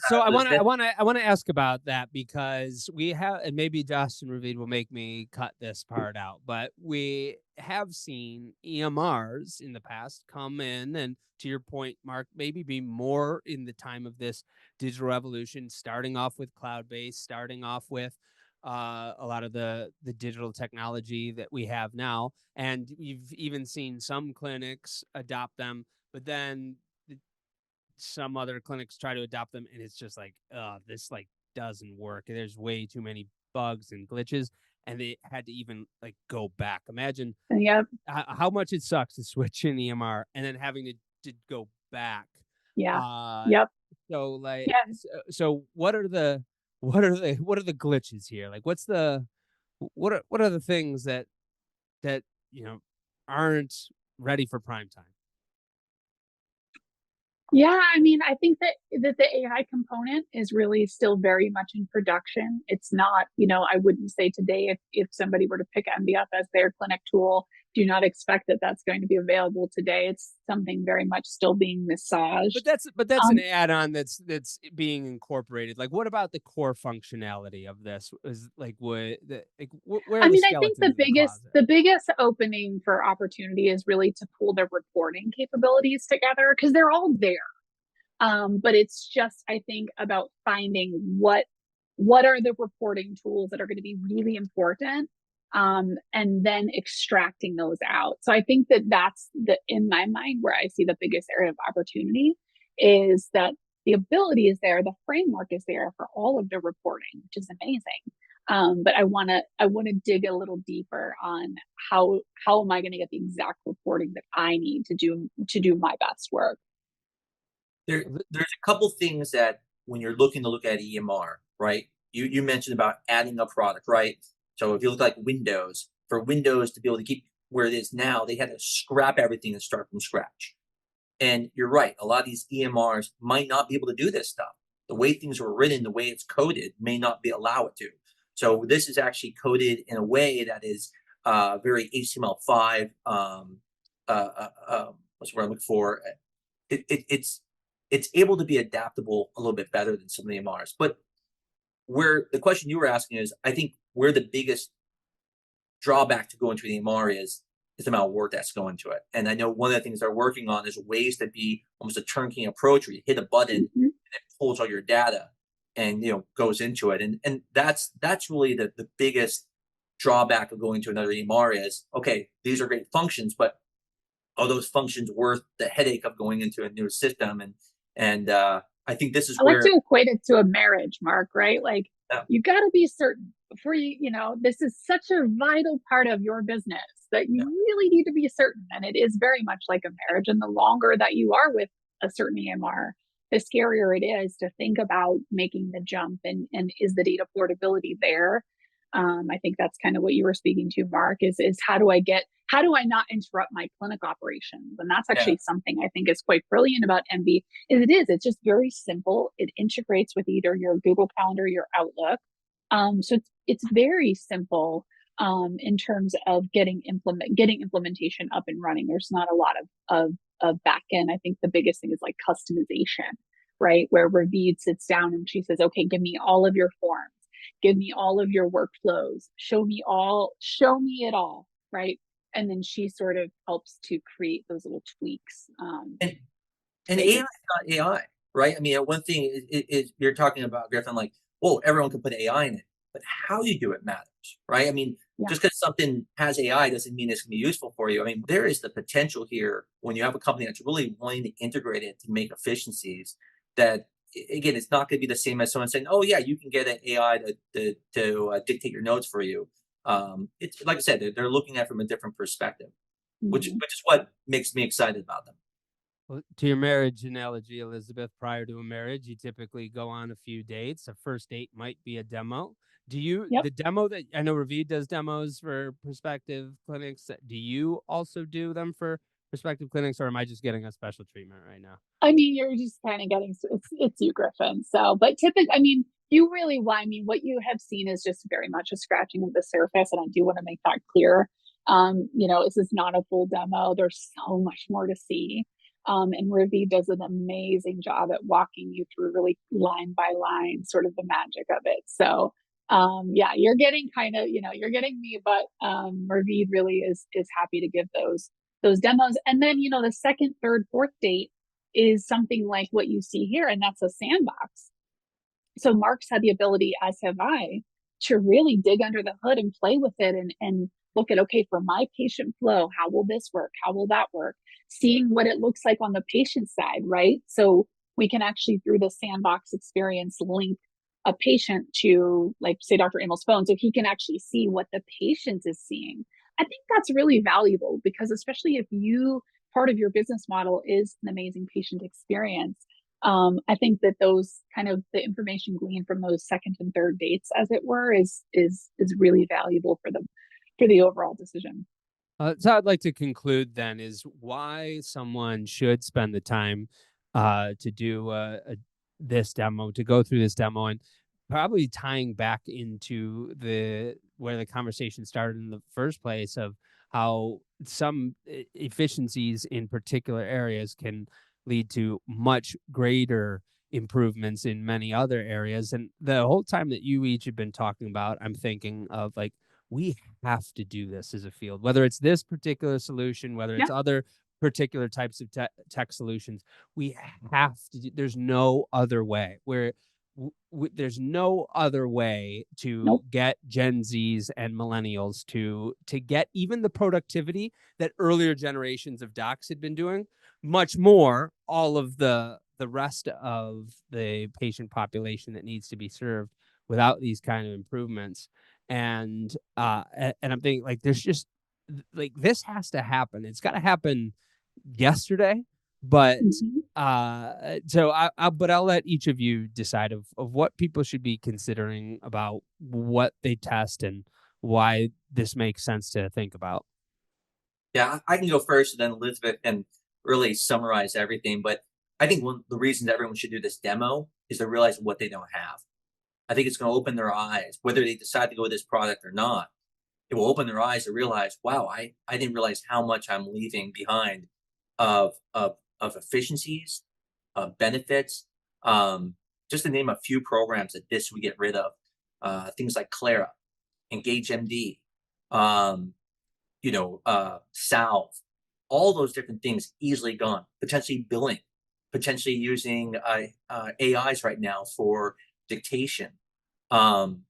So I want to ask about that, because we have, and maybe Dustin Ravid will make me cut this part out, but we have seen EMRs in the past come in, and to your point, Mark, maybe be more in the time of this digital revolution, starting off with cloud-based, starting off with a lot of the digital technology that we have now, and we've even seen some clinics adopt them, but then some other clinics try to adopt them, and it's just like, this like doesn't work. There's way too many bugs and glitches, and they had to even like go back. Imagine how much it sucks to switch an EMR and then having to go back. So like, so what are the glitches here? Like, what are the things that aren't ready for prime time? Yeah, I mean, I think that the AI component is really still very much in production. It's not, I wouldn't say today if somebody were to pick Embie up as their clinic tool, do not expect that that's going to be available today. It's something very much still being massaged. But that's an add-on that's being incorporated. Like, what about the core functionality of this? Is like where I mean, I think the biggest opening for opportunity is really to pull their reporting capabilities together, because they're all there. But it's just, I think, about finding what are the reporting tools that are going to be really important, and then extracting those out. So I think that's in my mind, where I see the biggest area of opportunity is that the ability is there, the framework is there for all of the reporting, which is amazing. But I want to dig a little deeper on how am I going to get the exact reporting that I need to do my best work. There's a couple things that when you're looking to look at EMR, right? You mentioned about adding a product, right? So if you look like Windows, for Windows to be able to keep where it is now, they had to scrap everything and start from scratch. And you're right, a lot of these EMRs might not be able to do this stuff. The way things were written, the way it's coded, may not allow it to. So this is actually coded in a way that is very HTML5. What's the word I'm looking for? It's able to be adaptable a little bit better than some of the EMRs. But where the question you were asking is, I think where the biggest drawback to going to an EMR is the amount of work that's going to it. And I know one of the things they're working on is ways to be almost a turnkey approach where you hit a button Mm-hmm. and it pulls all your data and goes into it. And that's really the biggest drawback of going to another EMR is, okay, these are great functions, but are those functions worth the headache of going into a new system? And I think this is I where like to equate it to a marriage, Mark, right? Like yeah. You got to be certain before this is such a vital part of your business that you really need to be certain. And it is very much like a marriage. And the longer that you are with a certain EMR, the scarier it is to think about making the jump and is the data portability there? I think that's kind of what you were speaking to, Mark, is how do I not interrupt my clinic operations? And that's actually something I think is quite brilliant about Embie. It's just very simple. It integrates with either your Google Calendar, your Outlook. So it's very simple in terms of getting implementation up and running. There's not a lot of back end. I think the biggest thing is like customization, right? Where Ravid sits down and she says, okay, give me all of your forms. Give me all of your workflows. Show me it all, right? And then she sort of helps to create those little tweaks. And AI is not AI, right? I mean, one thing is you're talking about, Griffin, like, well, everyone can put AI in it, but how you do it matters, right? I mean, just because something has AI doesn't mean it's going to be useful for you. I mean, there is the potential here when you have a company that's really wanting to integrate it to make efficiencies that, again, it's not going to be the same as someone saying, oh, yeah, you can get an AI to dictate your notes for you. It's like I said, they're looking at it from a different perspective, which is what makes me excited about them. Well, to your marriage analogy, Elizabeth, prior to a marriage, you typically go on a few dates. A first date might be a demo. The demo that I know Ravid does demos for prospective clinics, do you also do them for prospective clinics, or am I just getting a special treatment right now? I mean, you're just kind of getting, it's you, Griffin. So, but typically, I mean, what you have seen is just very much a scratching of the surface. And I do want to make that clear. This is not a full demo. There's so much more to see. And Ravi does an amazing job at walking you through really line by line, sort of the magic of it. So, you're getting you're getting me, but Ravi really is happy to give those demos. And then, the second, third, fourth date is something like what you see here, and that's a sandbox. So Mark's had the ability, as have I, to really dig under the hood and play with it and look at, okay, for my patient flow, how will this work? How will that work? Seeing what it looks like on the patient side, right? So we can actually, through the sandbox experience, link a patient to, like, say, Dr. Amols' phone, so he can actually see what the patient is seeing. I think that's really valuable because, especially if part of your business model is an amazing patient experience, I think that those kind of the information gleaned from those second and third dates, as it were, is really valuable for the overall decision. So I'd like to conclude then is why someone should spend the time to do this demo, to go through this demo, and probably tying back into where the conversation started in the first place of how some efficiencies in particular areas can lead to much greater improvements in many other areas. And the whole time that you each have been talking about, I'm thinking of like, we have to do this as a field, whether it's this particular solution, whether it's other particular types of tech solutions. We have to there's no other way there's no other way to get Gen Zs and millennials to get even the productivity that earlier generations of docs had been doing, much more all of the rest of the patient population that needs to be served without these kind of improvements. And I'm thinking, like, there's just like, this has to happen. It's got to happen yesterday. But Mhm. but I'll let each of you decide of what people should be considering about what they test and why this makes sense to think about. Yeah, I can go first, and then Elizabeth can really summarize everything. But I think one of the reasons everyone should do this demo is to realize what they don't have. I think it's going to open their eyes, whether they decide to go with this product or not. It will open their eyes to realize, wow, I didn't realize how much I'm leaving behind of efficiencies, of benefits. Um, just to name a few programs that this would get rid of, things like Clara, Engage MD, um, Salve, all those different things easily gone. Potentially billing, potentially using AIs right now for dictation. Um,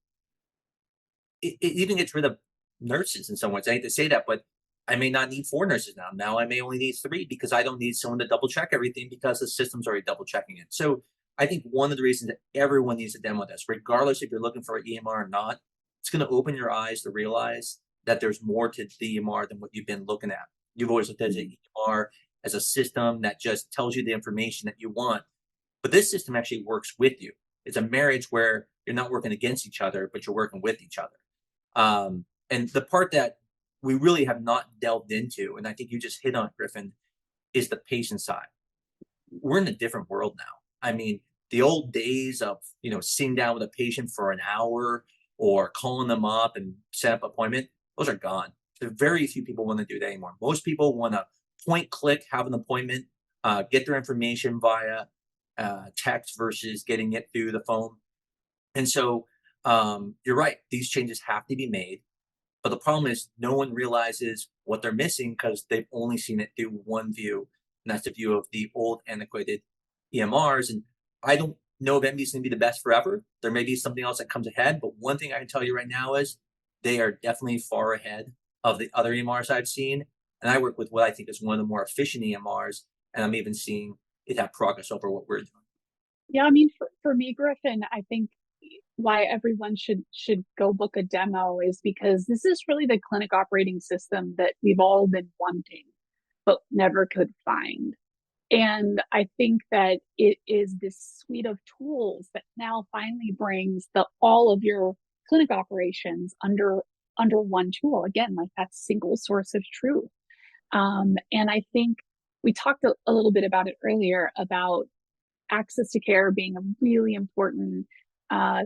it even gets rid of nurses in some ways. I hate to say that, but I may not need 4 nurses now. Now I may only need 3 because I don't need someone to double check everything because the system's already double checking it. So I think one of the reasons that everyone needs to demo this, regardless if you're looking for an EMR or not, it's going to open your eyes to realize that there's more to the EMR than what you've been looking at. You've always looked at the EMR as a system that just tells you the information that you want. But this system actually works with you. It's a marriage where you're not working against each other, but you're working with each other. And the part that we really have not delved into, and I think you just hit on, Griffin, is the patient side. We're in a different world now. I mean, the old days of, sitting down with a patient for an hour or calling them up and set up an appointment, those are gone. Very few people want to do that anymore. Most people want to point, click, have an appointment, get their information via text versus getting it through the phone. And so you're right. These changes have to be made. But the problem is no one realizes what they're missing because they've only seen it through one view, and that's the view of the old antiquated EMRs. And I don't know if Embie is going to be the best forever. There may be something else that comes ahead, but one thing I can tell you right now is they are definitely far ahead of the other EMRs I've seen. And I work with what I think is one of the more efficient EMRs, and I'm even seeing it have progress over what we're doing. Yeah, I mean, for me, Griffin, I think why everyone should go book a demo is because this is really the clinic operating system that we've all been wanting, but never could find. And I think that it is this suite of tools that now finally brings all of your clinic operations under one tool. Again, like that single source of truth. And I think we talked a little bit about it earlier about access to care being a really important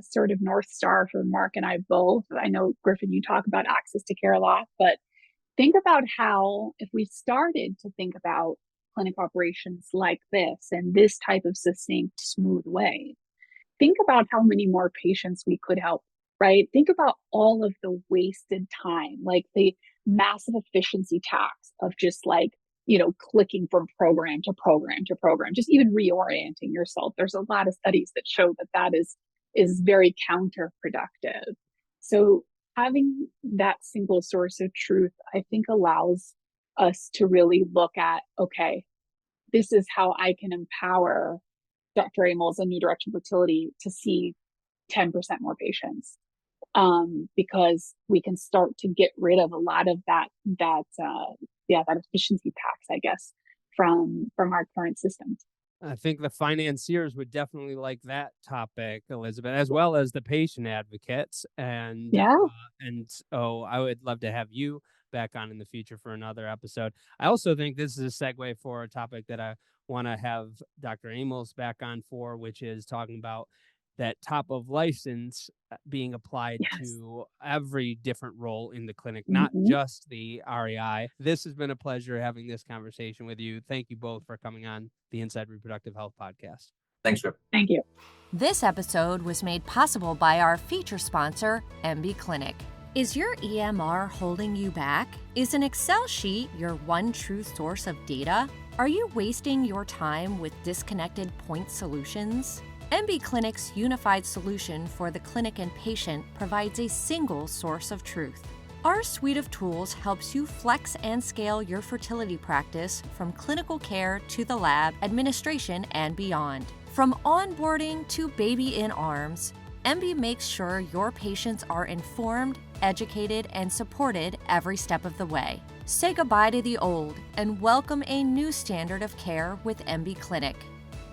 sort of North Star for Mark and I both. I know, Griffin, you talk about access to care a lot, but think about how if we started to think about clinic operations like this and this type of succinct, smooth way, think about how many more patients we could help, right? Think about all of the wasted time, like the massive efficiency tax of just clicking from program to program to program, just even reorienting yourself. There's a lot of studies that show that is very counterproductive. So having that single source of truth, I think, allows us to really look at, okay, this is how I can empower Dr. Amols and New Direction Fertility to see 10% more patients, because we can start to get rid of a lot of that efficiency tax, I guess, from our current systems. I think the financiers would definitely like that topic, Elizabeth, as well as the patient advocates. And so I would love to have you back on in the future for another episode. I also think this is a segue for a topic that I want to have Dr. Amols back on for, which is talking about that top of license being applied to every different role in the clinic, not just the REI. This has been a pleasure having this conversation with you. Thank you both for coming on the Inside Reproductive Health podcast. Thanks, Rip. Thank you. This episode was made possible by our feature sponsor, Embie Clinic. Is your EMR holding you back? Is an Excel sheet your one true source of data? Are you wasting your time with disconnected point solutions? Embie Clinic's unified solution for the clinic and patient provides a single source of truth. Our suite of tools helps you flex and scale your fertility practice from clinical care to the lab, administration, and beyond. From onboarding to baby in arms, Embie makes sure your patients are informed, educated, and supported every step of the way. Say goodbye to the old and welcome a new standard of care with Embie Clinic.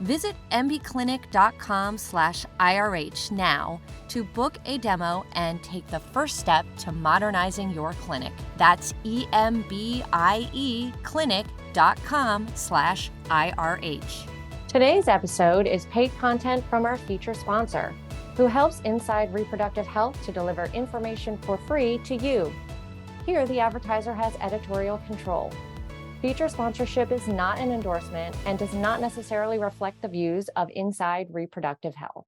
Visit embieclinic.com/IRH now to book a demo and take the first step to modernizing your clinic. That's embieclinic.com/IRH. Today's episode is paid content from our feature sponsor, who helps Inside Reproductive Health to deliver information for free to you. Here, the advertiser has editorial control. Feature sponsorship is not an endorsement and does not necessarily reflect the views of Inside Reproductive Health.